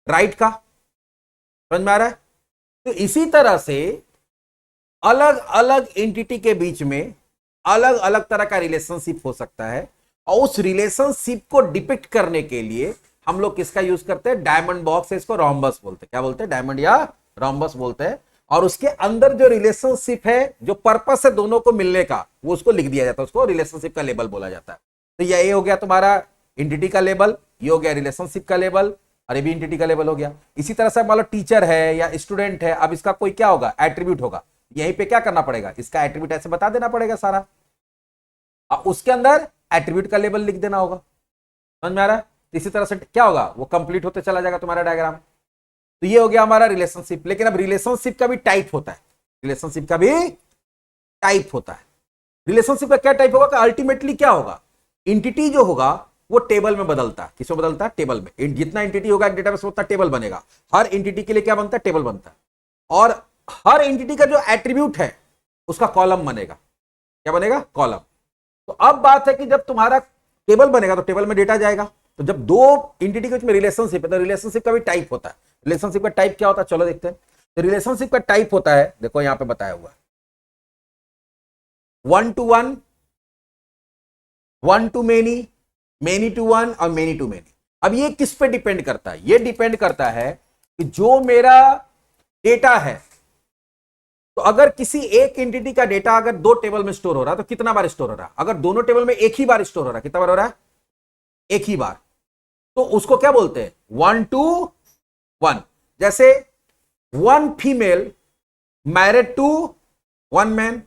राइट का। समझ में आ रहा है? तो इसी तरह से अलग अलग एंटिटी के बीच में अलग अलग तरह का रिलेशनशिप हो सकता है, और उस रिलेशनशिप को डिपिक्ट करने के लिए हम लोग किसका यूज करते हैं, डायमंड बॉक्स, इसको रोम्बस बोलते हैं। क्या बोलते हैं, डायमंड या रोम्बस बोलते हैं। और उसके अंदर जो रिलेशनशिप है, जो पर्पस है दोनों को मिलने का, वो उसको लिख दिया जाता है, उसको रिलेशनशिप का लेबल बोला जाता है। तो ये हो गया तुम्हारा एंटिटी का लेबल, ये हो गया रिलेशनशिप का लेबल, और ये भी एंटिटी का लेबल हो गया। इसी तरह से मान लो टीचर है या स्टूडेंट है, अब इसका कोई क्या होगा, एट्रीब्यूट होगा। यहीं पे क्या करना पड़ेगा, इसका एट्रीब्यूट ऐसे बता देना पड़ेगा सारा, और उसके अंदर एट्रीब्यूट का लेबल लिख देना होगा। समझ में आ रहा है। इसी तरह से क्या होगा, वो कंप्लीट होते चला जाएगा तुम्हारा डायग्राम। तो ये हो गया हमारा रिलेशनशिप। लेकिन अब रिलेशनशिप का भी टाइप होता है, रिलेशनशिप का भी टाइप होता है। रिलेशनशिप का क्या टाइप होगा, अल्टीमेटली क्या होगा, एंटिटी जो होगा वो टेबल में बदलता है। किसमें बदलता है, टेबल में। जितना एंटिटी होगा एक डेटाबेस में उतना टेबल बनेगा। हर एंटिटी के लिए क्या बनता है, टेबल बनता है। और हर एंटिटी का जो एट्रीब्यूट है उसका कॉलम बनेगा। क्या बनेगा, कॉलम। तो अब बात है कि जब तुम्हारा टेबल बनेगा तो टेबल में डेटा जाएगा। तो जब दो एंटिटी के बीच में रिलेशनशिप है तो रिलेशनशिप का भी टाइप होता है। रिलेशनशिप का टाइप क्या होता है, चलो देखते हैं। तो रिलेशनशिप का टाइप होता है, देखो यहां पे बताया हुआ है, 1 to 1, 1 to many, many to 1 और many to many। अब ये किस पे डिपेंड करता है, ये डिपेंड करता है कि जो मेरा डेटा है, तो अगर किसी एक एंटिटी का डेटा अगर दो टेबल में स्टोर हो रहा है तो कितना बार स्टोर हो रहा है। अगर दोनों टेबल में एक ही बार स्टोर हो रहा है, कितना बार हो रहा है, एक ही बार, तो उसको क्या बोलते हैं, 1 to 1। जैसे 1 female married to 1 man,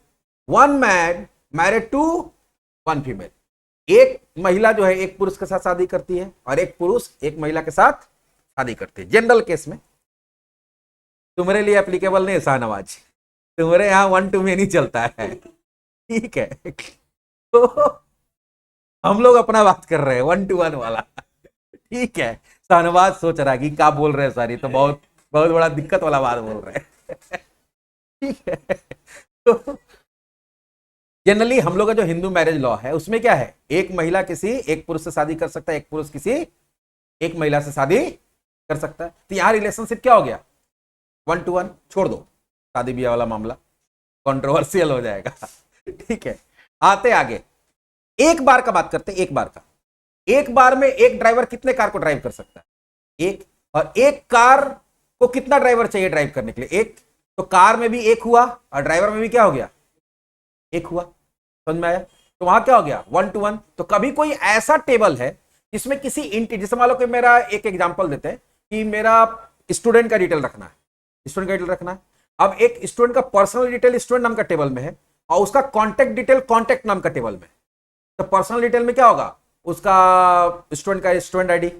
1 man married to 1 female. एक महिला जो है एक पुरुष के साथ शादी करती है और एक पुरुष एक महिला के साथ शादी करते हैं, जनरल केस में। तुम्हारे लिए एप्लीकेबल नहीं है शाहनवाज, तुम्हारे यहां 1 to many चलता है, ठीक है। तो हम लोग अपना बात कर रहे हैं 1 to 1 वाला, ठीक है। शाहनवाज सोच रहा है कि क्या बोल रहे हैं सर, ये तो बहुत बहुत बड़ा दिक्कत वाला बात बोल रहे हैं, ठीक है। तो जनरली हम लोग का जो हिंदू मैरिज लॉ है उसमें क्या है, एक महिला किसी एक पुरुष से शादी कर सकता है, एक पुरुष किसी एक महिला से शादी कर सकता है। तो यहां रिलेशनशिप क्या हो गया, 1 to 1। छोड़ दो शादी ब्याह वाला मामला, कंट्रोवर्शियल हो जाएगा, ठीक है। आते आगे, एक बार का बात करते हैं। एक बार का, एक बार में एक ड्राइवर कितने कार को ड्राइव कर सकता है, एक। और एक कार को कितना ड्राइवर चाहिए ड्राइव करने के लिए, एक। तो कार में भी एक हुआ और ड्राइवर में भी क्या हो गया, एक हुआ। समझ में आया। तो वहां क्या हो गया, 1 to 1। तो कभी कोई ऐसा टेबल है जिसमें किसी इंटी, जैसे मान लो कि मेरा एक एग्जांपल देते हैं कि मेरा स्टूडेंट का डिटेल रखना है, स्टूडेंट का डिटेल रखना है। अब एक स्टूडेंट का पर्सनल डिटेल स्टूडेंट नाम का टेबल में है और उसका कॉन्टैक्ट डिटेल कॉन्टैक्ट नाम का टेबल में। तो पर्सनल डिटेल में क्या होगा, उसका स्टूडेंट का स्टूडेंट आईडी,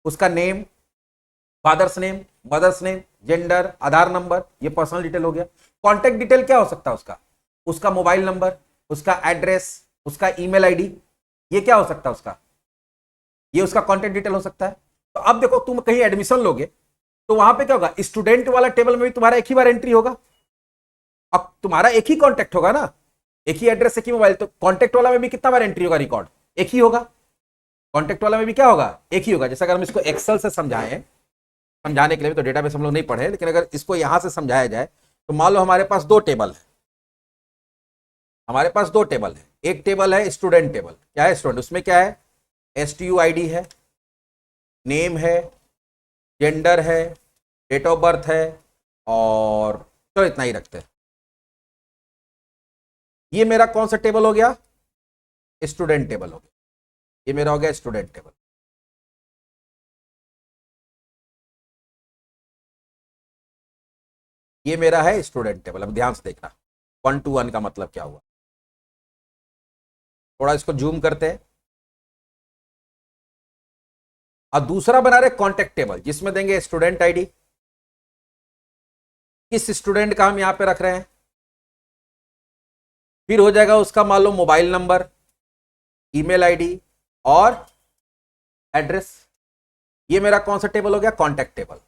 उसका name, father's name, mother's name, gender, Aadhaar number, ये पर्सनल डिटेल हो गया। कॉन्टैक्ट डिटेल क्या हो सकता है उसका, उसका मोबाइल नंबर, उसका एड्रेस, उसका ईमेल आईडी, ये क्या हो सकता है उसका, ये उसका कॉन्टैक्ट डिटेल हो सकता है। तो अब देखो तुम कहीं एडमिशन लोगे तो वहां पे क्या होगा, स्टूडेंट वाला टेबल में भी तुम्हारा एक ही बार एंट्री होगा। अब तुम्हारा एक ही कॉन्टैक्ट होगा ना, एक ही एड्रेस, एक ही मोबाइल, तो कॉन्टैक्ट वाला में भी कितना बार एंट्री होगा, रिकॉर्ड एक ही होगा। कॉन्टैक्ट वाला में भी क्या होगा, एक ही होगा। जैसे अगर हम इसको एक्सेल से समझाएं, समझाने के लिए भी तो डेटाबेस हम लोग नहीं पढ़े, लेकिन अगर इसको यहां से समझाया जाए तो मान लो हमारे पास दो टेबल है, हमारे पास दो टेबल है। एक टेबल है स्टूडेंट टेबल, क्या है स्टूडेंट, उसमें क्या है, STUID है, नेम है, जेंडर है, डेट ऑफ बर्थ है, और तो इतना ही रखते हैं। ये मेरा कौन सा टेबल हो गया, स्टूडेंट टेबल हो गया। ये मेरा हो गया स्टूडेंट टेबल। ये मेरा है स्टूडेंट टेबल। अब ध्यान से देखना 1 to 1 का मतलब क्या हुआ, थोड़ा इसको जूम करते हैं। और दूसरा बना रहे कॉन्टेक्ट टेबल, जिसमें देंगे स्टूडेंट आईडी, किस स्टूडेंट का हम यहां पे रख रहे हैं, फिर हो जाएगा उसका मान लो मोबाइल नंबर, ईमेल आईडी और एड्रेस। ये मेरा कौन सा टेबल हो गया, कॉन्टेक्ट टेबल।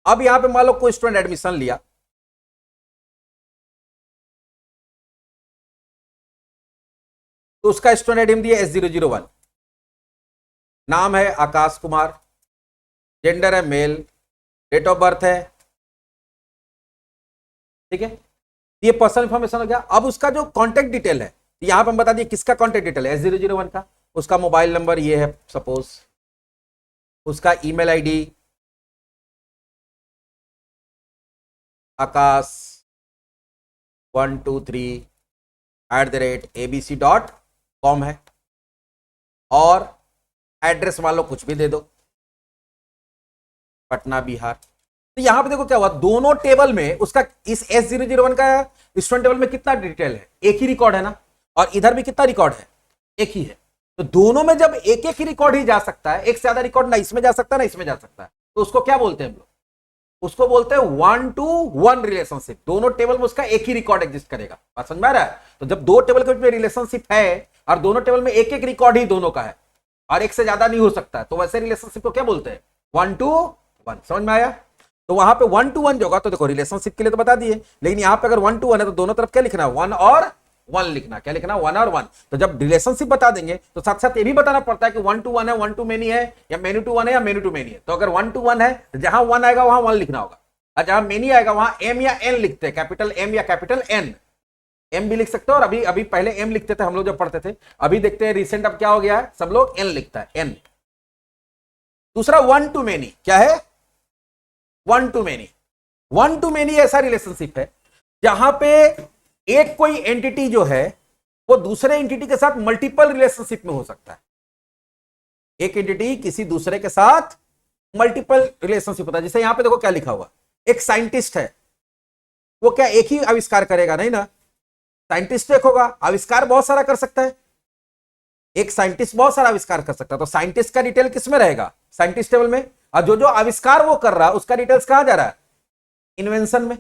अब यहां पे मान लो कोई स्टूडेंट एडमिशन लिया, तो उसका स्टूडेंट आईडी दिया S001, नाम है आकाश कुमार, जेंडर है मेल, डेट ऑफ बर्थ है ठीक है, ये पर्सनल इंफॉर्मेशन हो गया। अब उसका जो कॉन्टेक्ट डिटेल है, यहां पर हम बता दिए किसका कॉन्टेक्ट डिटेल है, S001 का, उसका मोबाइल नंबर ये है सपोज, उसका ईमेल आईडी आकाश123@abc.com है, और एड्रेस मान लो कुछ भी दे दो, पटना बिहार। तो यहां पे देखो क्या हुआ, दोनों टेबल में उसका, इस S001 का स्टूडेंट टेबल में कितना डिटेल है, एक ही रिकॉर्ड है ना, और इधर भी कितना रिकॉर्ड है, एक ही है। तो दोनों में जब एक एक ही रिकॉर्ड ही जा सकता है, एक से ज्यादा रिकॉर्ड ना इसमें जा सकता है ना इसमें जा सकता है, तो उसको क्या बोलते हैं हम लोग, उसको बोलते हैं 1-to-1 रिलेशनशिप। दोनों टेबल में उसका एक ही रिकॉर्ड एग्जिस्ट करेगा। बात समझ में आ रहा है? तो जब दो टेबल के बीच में रिलेशनशिप है और दोनों टेबल में एक एक रिकॉर्ड ही दोनों का है और एक से ज्यादा नहीं हो सकता है, तो वैसे रिलेशनशिप को क्या बोलते हैं, 1-to-1। समझ में आया? तो वहां पे 1-to-1 जो होगा, तो देखो रिलेशनशिप के लिए तो बता दिए, लेकिन यहां पे अगर 1-to-1 है तो दोनों तरफ क्या लिखना है, 1 और 1 लिखना। क्या लिखना, 1 और 1। तो जब रिलेशनशिप बता देंगे तो साथ साथ ये भी बताना पड़ता है कि 1-to-1 है, 1-to-many है, या many-to-1 है, या many-to-many है। तो अगर 1-to-1 है तो जहां 1 आएगा वहां 1 लिखना होगा, और जहां many आएगा वहां M या N लिखते हैं, कैपिटल M या कैपिटल N। M भी लिख सकते हो, और अभी पहले M लिखते थे हम लोग जब पढ़ते थे, अभी देखते हैं रिसेंट अब क्या हो गया है, सब लोग N लिखता है, N। दूसरा 1-to-many क्या है, 1-to-many। 1-to-many ऐसा रिलेशनशिप है जहां पे एक कोई एंटिटी जो है वो दूसरे एंटिटी के साथ मल्टीपल रिलेशनशिप में हो सकता है। एक एंटिटी किसी दूसरे के साथ मल्टीपल रिलेशनशिप होता है। जैसे यहां पे देखो क्या लिखा हुआ, एक साइंटिस्ट है, वो क्या एक ही आविष्कार करेगा, नहीं ना, साइंटिस्ट एक होगा, आविष्कार बहुत सारा कर सकता है, एक साइंटिस्ट बहुत सारा आविष्कार कर सकता है। तो साइंटिस्ट का डिटेल किसमें रहेगा, साइंटिस्ट टेबल में, और जो जो आविष्कार वो कर रहा है उसका डिटेल्स कहां जा रहा है, इन्वेंशन में।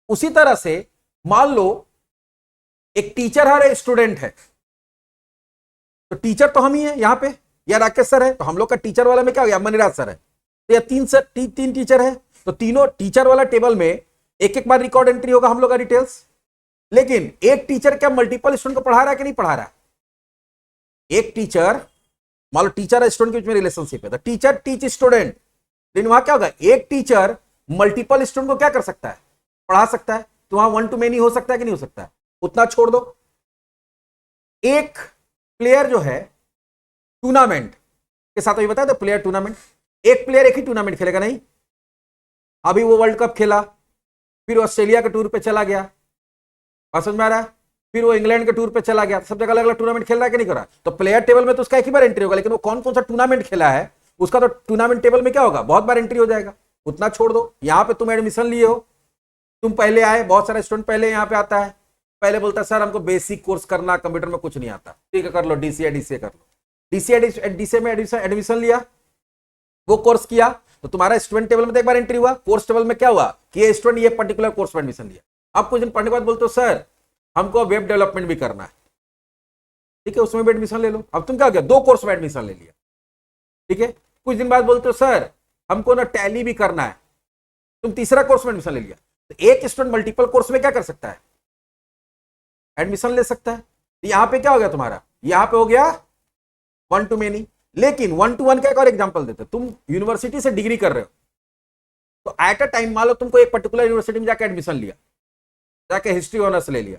उसी तरह से मान लो एक टीचर है, स्टूडेंट है, तो टीचर तो हम ही है यहां पे, या राकेश सर है, तो हम लोग का टीचर वाला में क्या हो गया, मनीराज सर है, तो या तीन टीचर है, तो तीनों टीचर वाला टेबल में एक एक बार रिकॉर्ड एंट्री होगा हम लोग का डिटेल्स। लेकिन एक टीचर क्या मल्टीपल स्टूडेंट को पढ़ा रहा है कि नहीं पढ़ा रहा है, एक टीचर, मान लो टीचर और स्टूडेंट के बीच में रिलेशनशिप है, तो टीचर टीच स्टूडेंट, लेकिन वहां क्या होगा, एक टीचर मल्टीपल स्टूडेंट को क्या कर सकता है, पढ़ा सकता है। तो वहां 1-to-many हो सकता है कि नहीं हो सकता है, उतना छोड़ दो। एक प्लेयर जो है टूर्नामेंट के साथ, अभी बताया था प्लेयर टूर्नामेंट, एक प्लेयर एक ही टूर्नामेंट खेलेगा नहीं, अभी वो वर्ल्ड कप खेला, फिर ऑस्ट्रेलिया के टूर पे चला गया, बात समझ में आ रहा है, फिर वो इंग्लैंड के टूर पे चला गया, सब जगह अलग अलग टूर्नामेंट खेल रहा है कि नहीं कर रहा। तो प्लेयर टेबल में तो उसका एक ही बार एंट्री होगा, लेकिन वो कौन कौन सा टूर्नामेंट खेला है उसका तो टूर्नामेंट टेबल में क्या होगा, बहुत बार एंट्री हो जाएगा, उतना छोड़ दो। यहां पे तुम एडमिशन लिए हो, तुम पहले आए, बहुत सारा स्टूडेंट पहले यहाँ पे आता है, पहले बोलता है सर हमको बेसिक कोर्स करना, कंप्यूटर में कुछ नहीं आता, ठीक है कर लो डीसीए कर लो, डीसीए में एडमिशन लिया, वो कोर्स किया, तो तुम्हारा स्टूडेंट टेबल में तो एक बार एंट्री हुआ, कोर्स टेबल में क्या हुआ कि ये स्टूडेंट ये पर्टिकुलर कोर्स में एडमिशन लिया। अब कुछ दिन पढ़ने के बाद बोलते हो सर हमको वेब डेवलपमेंट भी करना है, ठीक है उसमें भी एडमिशन ले लो। अब तुम क्या किया, 2 कोर्स में एडमिशन ले लिया, ठीक है। कुछ दिन बाद बोलते हो सर हमको ना टैली भी करना है, तुम तीसरा कोर्स में एडमिशन ले लिया। तो एक स्टूडेंट मल्टीपल कोर्स में क्या कर सकता है, एडमिशन ले सकता है। तो यहां पे क्या हो गया तुम्हारा, यहां पे हो गया 1-to-many। लेकिन 1-to-1 का एक और एग्जांपल देते, तुम यूनिवर्सिटी से डिग्री कर रहे हो, तो एट अ टाइम मान लो तुमको एक पर्टिकुलर यूनिवर्सिटी में जाकर एडमिशन लिया, जाके हिस्ट्री ऑनर्स ले लिया,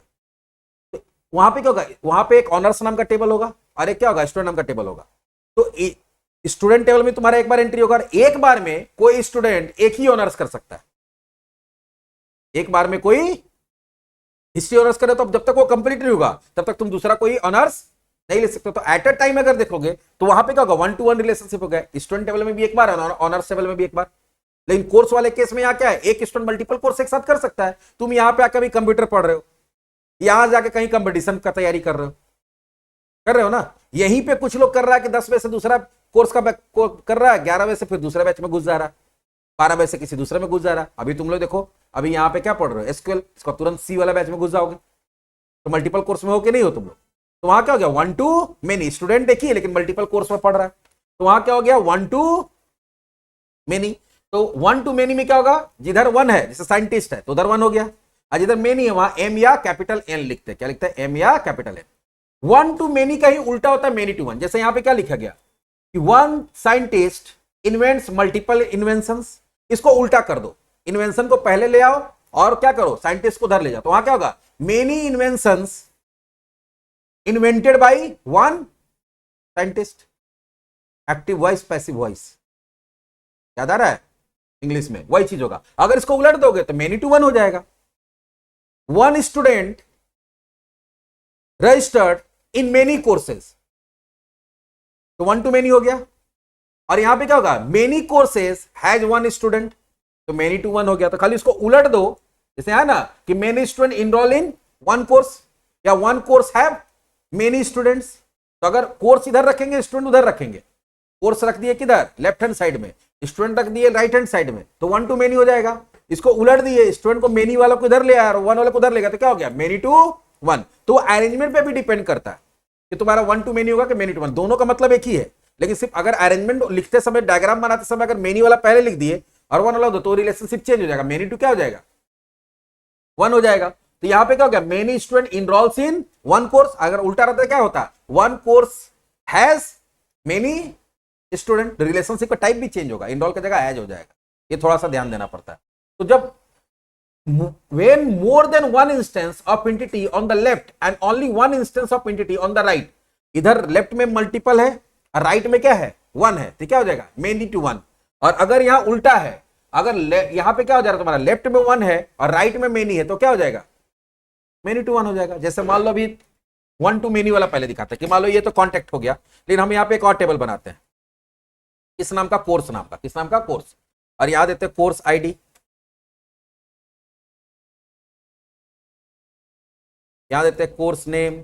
तो वहां पे क्या होगा, वहां पे एक ऑनर्स नाम का टेबल होगा और एक क्या होगा, स्टूडेंट नाम का टेबल होगा। तो स्टूडेंट टेबल में तुम्हारा एक बार एंट्री होगा, एक बार में कोई स्टूडेंट एक ही ऑनर्स कर सकता है, एक बार में कोई हिस्ट्री ऑनर्स करे, तो जब तक वो कंप्लीट नहीं होगा तब तक तुम दूसरा कोई ऑनर्स नहीं ले सकते। तो एट अ टाइम अगर देखोगे तो वहां पे क्या होगा, 1-to-1 रिलेशनशिप हो गया, स्टूडेंट टेबल में भी एक बार, ऑनर्स टेबल में भी एक बार। लेकिन कोर्स वाले केस में यहाँ क्या है, एक स्टूडेंट मल्टीपल कोर्स एक साथ कर सकता है। तुम यहाँ पे आकर भी कंप्यूटर पढ़ रहे हो, यहां जाके कहीं कंपटीशन का तैयारी कर रहे हो ना, यहीं पे कुछ लोग कर रहा है कि 10 बजे से दूसरा कोर्स का कर रहा है, 11 बजे से फिर दूसरे बैच में घुस जा रहा है, 12 बजे से किसी दूसरे में घुस जा रहा है। अभी तुम लोग देखो, अभी यहाँ पे क्या पढ़ रहे हो, एसक्यूएल, इसका तुरंत सी वाला बैच में घुस जाओगे, तो मल्टीपल कोर्स में हो कि नहीं हो तुम लोग। तो वहां क्या हो गया, 1-to-many, स्टूडेंट देखिए लेकिन मल्टीपल कोर्स में पढ़ रहा है, तो वहां क्या हो गया, 1-to-many। तो 1-to-many में क्या होगा, जिधर 1 है जैसे साइंटिस्ट है तो उधर 1 हो गया, और जिधर many है वहां M या कैपिटल N लिखते हैं, क्या लिखते हैं, M या कैपिटल N। 1-to-many का ही उल्टा होता है many-to-one। जैसे यहां पे क्या लिखा गया कि 1 साइंटिस्ट इन्वेंट्स मल्टीपल इन्वेंशंस, इसको उल्टा कर दो, इन्वेंशन को पहले ले आओ और क्या करो, साइंटिस्ट को उधर ले जाओ, तो वहां क्या होगा, many inventions invented by one scientist. Active voice, passive voice, याद आ रहा है, इंग्लिश में वही चीज होगा। अगर इसको उलट दोगे तो मेनी टू वन हो जाएगा। One student registered in many courses, तो वन टू मेनी हो गया। और यहां पे क्या होगा, many courses has one student, तो मेनी टू वन हो गया। तो खाली इसको उलट दो, जैसे है ना कि many student enrol in one course, या one course have many students. तो अगर कोर्स इधर रखेंगे, स्टूडेंट उधर रखेंगे, कोर्स रख दिए किधर, लेफ्ट हैंड साइड में, स्टूडेंट रख दिए राइट हैंड साइड में, तो वन टू मेनी हो जाएगा। इसको उलट दिए, स्टूडेंट को मेनी वाला को इधर ले आया और वन वाला को उधर लेगा, तो क्या हो गया, मेनी टू वन। तो अरेंजमेंट पे भी डिपेंड करता है कि तुम्हारा वन टू मेनी होगा कि मेनी टू वन, दोनों का मतलब एक ही है। लेकिन सिर्फ अगर अरेंजमेंट लिखते समय, डायग्राम बनाते समय अगर मेनी वाला पहले लिख दिए और वन वाला दो, तो रिलेशनशिप चेंज हो जाएगा, मेनी टू क्या हो जाएगा, वन हो जाएगा। तो यहां पे क्या हो गया, many student enrols in one course. अगर उल्टा रहता है क्या होता, one course has many student, relationship का टाइप भी चेंज होगा, इनरोल की जगह हैज हो जाएगा। ये थोड़ा सा ध्यान देना पड़ता है। तो जब when more than one instance of entity on the left and only one instance of entity on the right, इधर लेफ्ट में मल्टीपल है और राइट में क्या है, वन है, तो क्या हो जाएगा, मेनी टू वन। और अगर यहां उल्टा है, अगर यहां पे क्या हो जाएगा, तुम्हारा लेफ्ट में वन है और राइट में मेनी है, तो क्या हो जाएगा, मेनी टू वन हो जाएगा। जैसे मान लो अभी वन टू मेनी वाला पहले दिखाता है कि मान लो ये तो कॉन्टेक्ट हो गया, लेकिन हम यहाँ पे एक और टेबल बनाते हैं, इस नाम का कोर्स नाम का, किस नाम का, कोर्स, और याद देते हैं कोर्स आईडी, यहां देते हैं कोर्स नेम,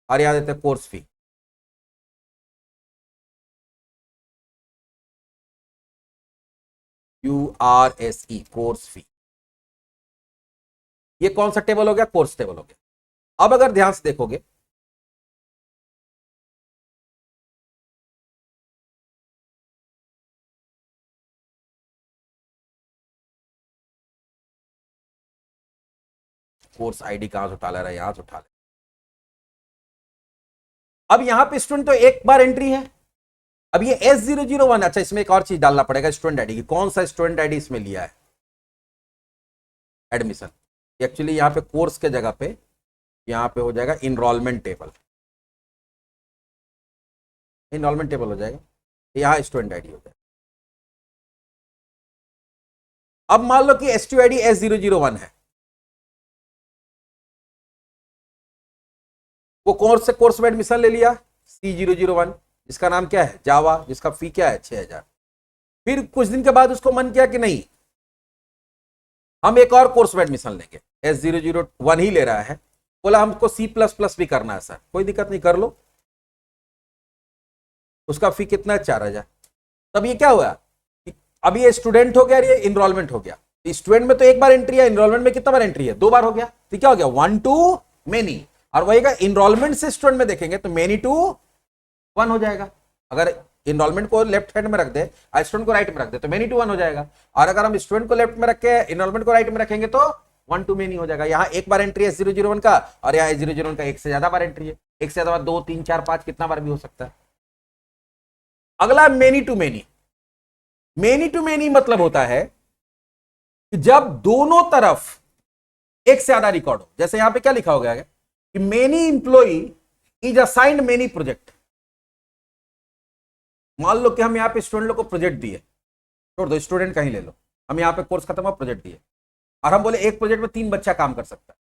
और यहां देते हैं course fee. URSE, course fee. ये कौन सा टेबल हो गया, कोर्स टेबल हो गया। अब अगर ध्यान से देखोगे, कोर्स आईडी कहां से उठा ले रहा है, यहां से उठा ले। अब यहां पे स्टूडेंट तो एक बार एंट्री है, अब ये S001, अच्छा इसमें एक और चीज डालना पड़ेगा, स्टूडेंट आईडी की, कौन सा स्टूडेंट आईडी इसमें लिया है, एडमिशन। एक्चुअली यहां पे कोर्स के जगह पे यहां पे हो जाएगा इनरोलमेंट टेबल, इनरोलमेंट टेबल हो जाएगा, यहां स्टूडेंट आईडी हो जाएगा। अब मान लो कि S2 आईडी S001 है, वो कोर्स से कोर्स में एडमिशन ले लिया C001, जिसका नाम क्या है, जावा, जिसका फी क्या है 6000। फिर कुछ दिन के बाद उसको मन किया कि नहीं, हम एक और कोर्स में एडमिशन लेंगे, S001 ही ले रहा है, बोला हमको C++ भी करना है सर, कोई दिक्कत नहीं, कर लो। उसका फी कितना है, 4000। तब ये क्या हुआ, अब ये स्टूडेंट हो गया, ये इनरोलमेंट हो गया। स्टूडेंट में तो एक बार एंट्री है, इनरोलमेंट में कितना बार एंट्री है, 2 बार हो गया, तो क्या हो गया, वन टू मेनी। और वही का इनरोलमेंट से स्टूडेंट में देखेंगे तो मेनी टू वन हो जाएगा। अगर इनरोलमेंट को लेफ्ट हैंड में रख दे, स्टूडेंट को राइट में रख दे, तो मेनी टू वन हो जाएगा। और अगर हम स्टूडेंट को लेफ्ट में रख के इनरोलमेंट को राइट में रखेंगे तो वन टू मेनी हो जाएगा। यहाँ एक बार एंट्री है S001 का, और यहाँ S001 का एक से ज्यादा बार एंट्री है, एक से ज्यादा बार 2 3 4 5 कितना बार भी हो सकता है। अगला many to many. Many to many मतलब होता है कि जब दोनों तरफ एक से ज्यादा रिकॉर्ड हो। जैसे यहां पे क्या लिखा हो गया है कि many employee is assigned many project. मान लो कि हम यहाँ पे स्टूडेंट लोग को प्रोजेक्ट दिए, छोड़ दो स्टूडेंट कहीं ले लो, हम यहाँ पे कोर्स खत्म हुआ, प्रोजेक्ट दिए, और हम बोले एक प्रोजेक्ट में 3 बच्चा काम कर सकता है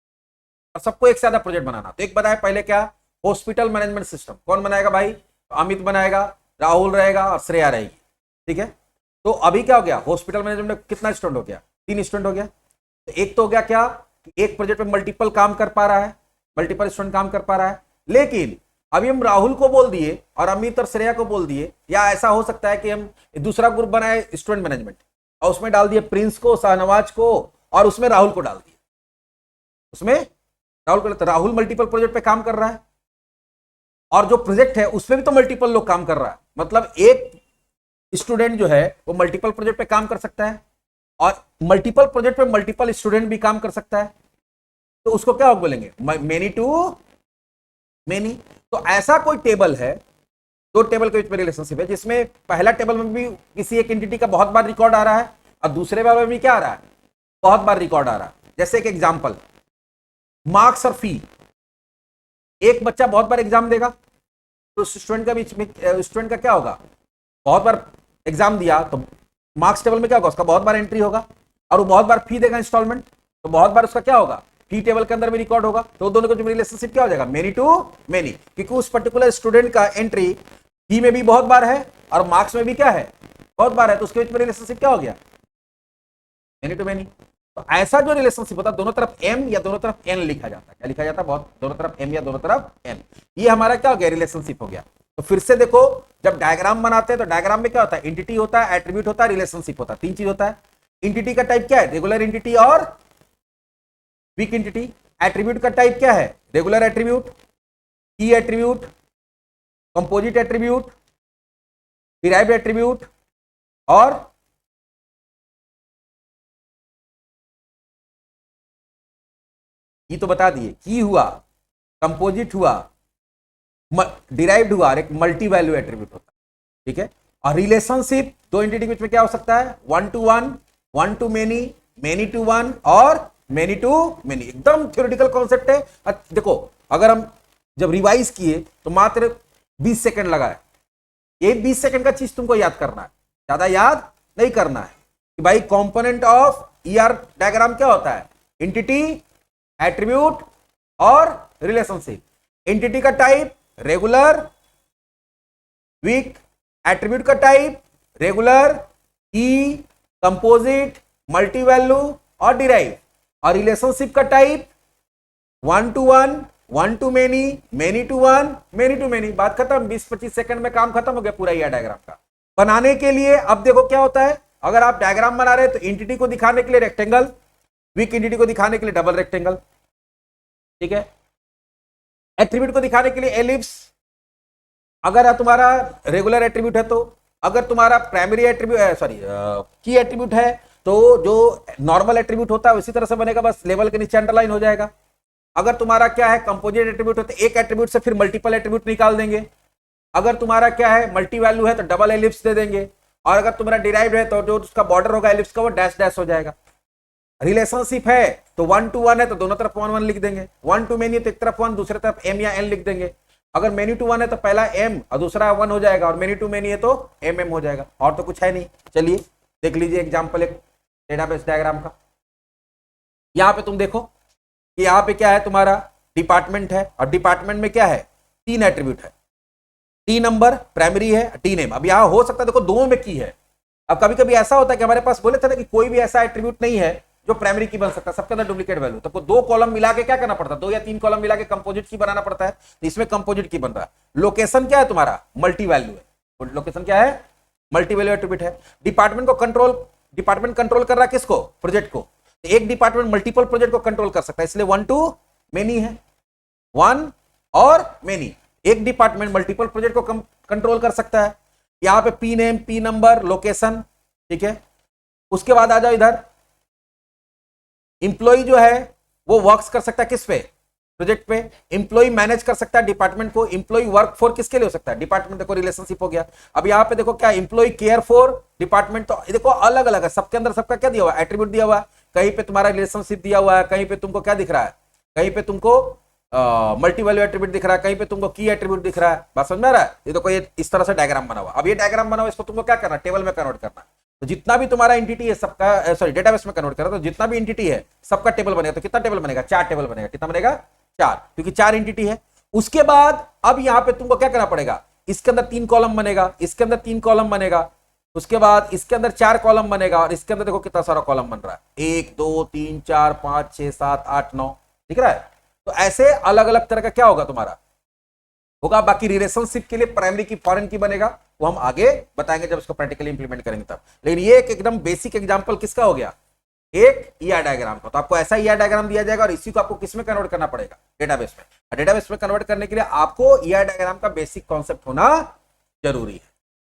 और सबको एक से ज्यादा प्रोजेक्ट बनाना। तो एक बनाया पहले क्या, हॉस्पिटल मैनेजमेंट सिस्टम। कौन बनाएगा भाई, अमित बनाएगा, राहुल रहेगा और श्रेया रहेगी, ठीक है। तो अभी क्या हो गया, हॉस्पिटल मैनेजमेंट में कितना स्टूडेंट हो गया, 3 स्टूडेंट हो गया। तो एक तो हो गया क्या कि एक प्रोजेक्ट में मल्टीपल काम कर पा रहा है, मल्टीपल स्टूडेंट काम कर पा रहा है। लेकिन अभी हम राहुल को बोल दिए और अमित और श्रेया को बोल दिए, या ऐसा हो सकता है कि हम दूसरा ग्रुप बनाए स्टूडेंट मैनेजमेंट और उसमें डाल दिए प्रिंस को, शाहनवाज को, और उसमें राहुल को डाल दिए, उसमें राहुल को। तो राहुल मल्टीपल प्रोजेक्ट पे काम कर रहा है और जो प्रोजेक्ट है उसमें भी तो मल्टीपल लोग काम कर रहा है। मतलब एक स्टूडेंट जो है वो मल्टीपल प्रोजेक्ट पे काम कर सकता है और मल्टीपल प्रोजेक्ट पे मल्टीपल स्टूडेंट भी काम कर सकता है, तो उसको क्या बोलेंगे, मेनी टू मेनी। तो ऐसा कोई टेबल है, 2 टेबल के बीच में रिलेशनशिप है, जिसमें पहला टेबल में भी किसी एक एंटिटी का बहुत बार रिकॉर्ड आ रहा है और दूसरे बार में भी क्या आ रहा है, बहुत बार रिकॉर्ड आ रहा है। जैसे एक एग्जांपल, मार्क्स और फी। एक बच्चा बहुत बार एग्जाम देगा तो स्टूडेंट का बीच में स्टूडेंट का क्या होगा, बहुत बार एग्जाम दिया तो मार्क्स टेबल में क्या होगा, उसका बहुत बार एंट्री होगा। और वो बहुत बार फी देगा इंस्टॉलमेंट, तो बहुत बार उसका क्या होगा, फी टेबल के अंदर भी रिकॉर्ड होगा। तो दोनों का जो रिलेशनशिप क्या हो जाएगा, मेनी टू मेनी, क्योंकि उस पर्टिकुलर स्टूडेंट का एंट्री फी में भी बहुत बार है और मार्क्स में भी क्या है, बहुत बार है, तो उसके बीच में रिलेशनशिप क्या हो गया, मेनी टू मेनी। तो ऐसा जो रिलेशनशिप होता है, दोनों तरफ एम या दोनों तरफ एन लिखा जाता है। क्या लिखा जाता है, बहुत दोनों तरफ एम या दोनों तरफ एन। ये हमारा क्या हो गया, रिलेशनशिप हो गया। तो फिर से देखो, जब डायग्राम बनाते हैं तो डायग्राम में क्या होता है, एंटिटी होता है, एट्रीब्यूट होता है, रिलेशनशिप होता है, तीन चीज होता है। एंटिटी का टाइप क्या है, रेगुलर एंटिटी और वीक एंटिटी। एट्रीब्यूट का टाइप क्या है, रेगुलर एट्रीब्यूट, की attribute, composite attribute, derived attribute और ये तो बता दिए, की हुआ, कंपोजिट हुआ, डिराइव्ड हुआ और एक मल्टी वैल्यू एट्रीब्यूट होता है। ठीक है, और रिलेशनशिप दो एंटिटी के बीच में क्या हो सकता है, one to one, one to many, many to one और मेनी टू मेनी। एकदम थ्योरेटिकल कॉन्सेप्ट है। देखो, अगर हम जब रिवाइज किए तो मात्र 20 सेकंड लगा है। ये 20 सेकंड का चीज तुमको याद करना है, ज्यादा याद नहीं करना है कि भाई कंपोनेंट ऑफ ईआर डायग्राम क्या होता है, एंटिटी, एट्रीब्यूट और रिलेशनशिप। एंटिटी का टाइप रेगुलर, वीक, एट्रीब्यूट का type regular, key, composite, multi value और डिराइव। और रिलेशनशिप का type one to one, one to many, many to one, many to many. बात खत्म, 20-25 सेकंड में काम खत्म हो गया पूरा ये डायग्राम का। बनाने के लिए अब देखो क्या होता है, अगर आप डायग्राम बना रहे हैं तो एंटिटी को दिखाने के लिए रेक्टेंगल, वीक एंटिटी को दिखाने के लिए डबल रेक्टेंगल। ठीक है, एट्रीब्यूट को दिखाने के लिए एलिप्स। अगर तुम्हारा रेगुलर एट्रीब्यूट है तो, अगर तुम्हारा प्राइमरी एट्रीब्यूट सॉरी की एट्रीब्यूट है तो जो नॉर्मल एट्रीब्यूट होता है उसी तरह से बनेगा, बस लेवल के नीचे अंडरलाइन हो जाएगा। अगर तुम्हारा क्या है कंपोजिट एट्रीब्यूट होता है, एक एट्रीब्यूट से फिर मल्टीपल एट्रीब्यूट निकाल देंगे। अगर तुम्हारा क्या है मल्टी वैल्यू है तो डबल एलिप्स दे देंगे। और अगर तुम्हारा डिराइव्ड है तो जो उसका बॉर्डर होगा एलिप्स का वो डैश डैश हो जाएगा। रिलेशनशिप है तो वन टू वन है तो दोनों तरफ वन वन लिख देंगे, वन टू मेनी है तो एक तरफ वन दूसरे तरफ एम या एन लिख देंगे। अगर मेनी टू वन है तो पहला एम और दूसरा वन हो जाएगा, और मेनी टू मेनी है तो एम एम हो जाएगा। और तो कुछ है नहीं। चलिए देख लीजिए एग्जांपल एक डेटाबेस डायग्राम का। यहां पे तुम देखो कि यहां पे क्या है, तुम्हारा डिपार्टमेंट है और डिपार्टमेंट में क्या है, तीन एट्रीब्यूट है। टी नंबर प्राइमरी है, टी नेम। अब यहां हो सकता है देखो दोनों में की है। अब कभी कभी ऐसा होता है कि हमारे पास बोले थे ना कि कोई भी ऐसा एट्रीब्यूट नहीं है जो प्राइमरी की बन सकता है, सबके अंदर डुप्लीकेट वैल्यू। तो दो कॉलम मिला के क्या करना पड़ता है, दो या तीन कॉलम मिला के कंपोजिट की बनाना पड़ता है। तो इसमें कंपोजिट की बन रहा है। लोकेशन क्या है तुम्हारा, मल्टी वैल्यू है। लोकेशन क्या है, मल्टी वैल्यू एट्रीब्यूट है। डिपार्टमेंट को कंट्रोल, डिपार्टमेंट कंट्रोल कर रहा है किसको, प्रोजेक्ट को। तो एक डिपार्टमेंट मल्टीपल प्रोजेक्ट को कंट्रोल कर सकता है, इसलिए वन टू मेनी है, वन और मेनी। एक डिपार्टमेंट मल्टीपल प्रोजेक्ट को कंट्रोल कर सकता है। यहां पे P name, P number, location. ठीक है, उसके बाद आ जाओ इधर, इंप्लॉय जो है वो वर्क्स कर सकता है किस पे, प्रोजेक्ट पे। इंप्लॉय मैनेज कर सकता है डिपार्टमेंट को। इंप्लॉय वर्क फॉर किसके लिए हो सकता है, डिपार्टमेंट। देखो रिलेशनशिप हो गया। अब यहां पे देखो क्या, इंप्लॉय केयर फॉर डिपार्टमेंट। तो देखो अलग अलग है, सबके अंदर सबका क्या दिया हुआ है, एट्रीब्यूट दिया हुआ है। कहीं पे तुम्हारा रिलेशनशिप दिया हुआ है, कहीं पे तुमको क्या दिख रहा है, कहीं पे तुमको मल्टी वैल्यू एट्रीब्यूट दिख रहा है, कहीं पे तुमको की एट्रीब्यूट दिख रहा है। बात समझ में आ रहा है। ये देखो ये इस तरह से डायग्राम बना हुआ। अब ये डायग्राम बना हुआ, इसको तुमको क्या करना, टेबल में कन्वर्ट करना। तो जितना भी तुम्हारा एंटिटी है सबका, सॉरी डेटाबेस में कन्वर्ट करा, तो जितना भी एंटिटी है सबका टेबल बनेगा। तो कितना टेबल बनेगा, 4 टेबल बनेगा। कितना बनेगा, 4, क्योंकि 4 एंटिटी है। उसके बाद अब यहां पे तुमको क्या करना पड़ेगा, इसके अंदर 3 कॉलम बनेगा, इसके अंदर 3 कॉलम बनेगा, उसके बाद इसके अंदर 4 कॉलम बनेगा, और इसके अंदर देखो कितना सारा कॉलम बन रहा है, 1 2 3 4 5 6 7 8 9, दिख रहा है। तो ऐसे अलग अलग तरह का क्या होगा तुम्हारा होगा। बाकी रिलेशनशिप के लिए प्राइमरी की, फॉरेन की बनेगा, वो हम आगे बताएंगे जब इसको प्रैक्टिकली इंप्लीमेंट करेंगे तब। लेकिन ये एक एकदम बेसिक एग्जांपल किसका हो गया, एक ईआर डायग्राम का। तो आपको ऐसा ईआर डायग्राम दिया जाएगा और इसी को आपको किस में कन्वर्ट करना पड़ेगा, डेटाबेस में। डेटाबेस में कन्वर्ट करने के लिए आपको ईआर डायग्राम का बेसिक कॉन्सेप्ट होना जरूरी है।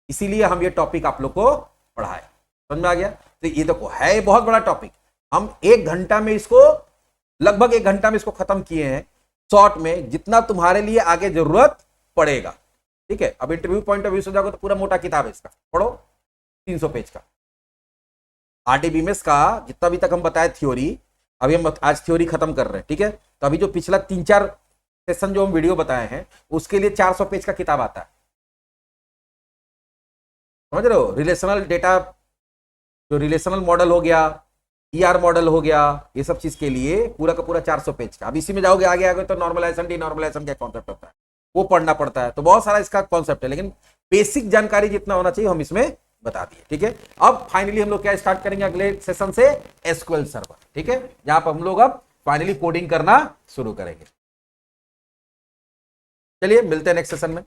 इसीलिए हम ये टॉपिक आप लोग को पढ़ाए। समझ में आ गया। तो ये देखो है बहुत बड़ा टॉपिक। हम 1 घंटा में इसको, लगभग 1 घंटा में इसको खत्म किए हैं शॉर्ट में, जितना तुम्हारे लिए आगे जरूरत पड़ेगा। ठीक है, अब इंटरव्यू पॉइंट ऑफ व्यू से जाओगे तो पूरा मोटा किताब है इसका, पढ़ो 300 पेज का। आरडीबीएमएस का जितना भी तक हम बताए थ्योरी, अभी हम आज थ्योरी खत्म कर रहे हैं, ठीक है। तो अभी जो पिछला 3-4 सेशन जो हम वीडियो बताए हैं उसके लिए 400 पेज का किताब आता है, समझ रहे हो। रिलेशनल डेटा, जो रिलेशनल मॉडल हो गया, ईआर मॉडल हो गया, ये सब चीज के लिए पूरा का पूरा 400 पेज का। अब इसी में जाओगे आगे आगे तो नॉर्मलाइजेशन डिनॉर्मलाइजेशन का कॉन्सेप्ट होता है, वो पढ़ना पड़ता है। तो बहुत सारा इसका कॉन्सेप्ट है, लेकिन बेसिक जानकारी जितना होना चाहिए हम इसमें बता दिए, ठीक है। अब फाइनली हम लोग क्या स्टार्ट करेंगे अगले सेशन से, एसक्यूएल सर्वर, ठीक है, जहां पर हम लोग अब फाइनली कोडिंग करना शुरू करेंगे। चलिए मिलते हैं नेक्स्ट सेशन में।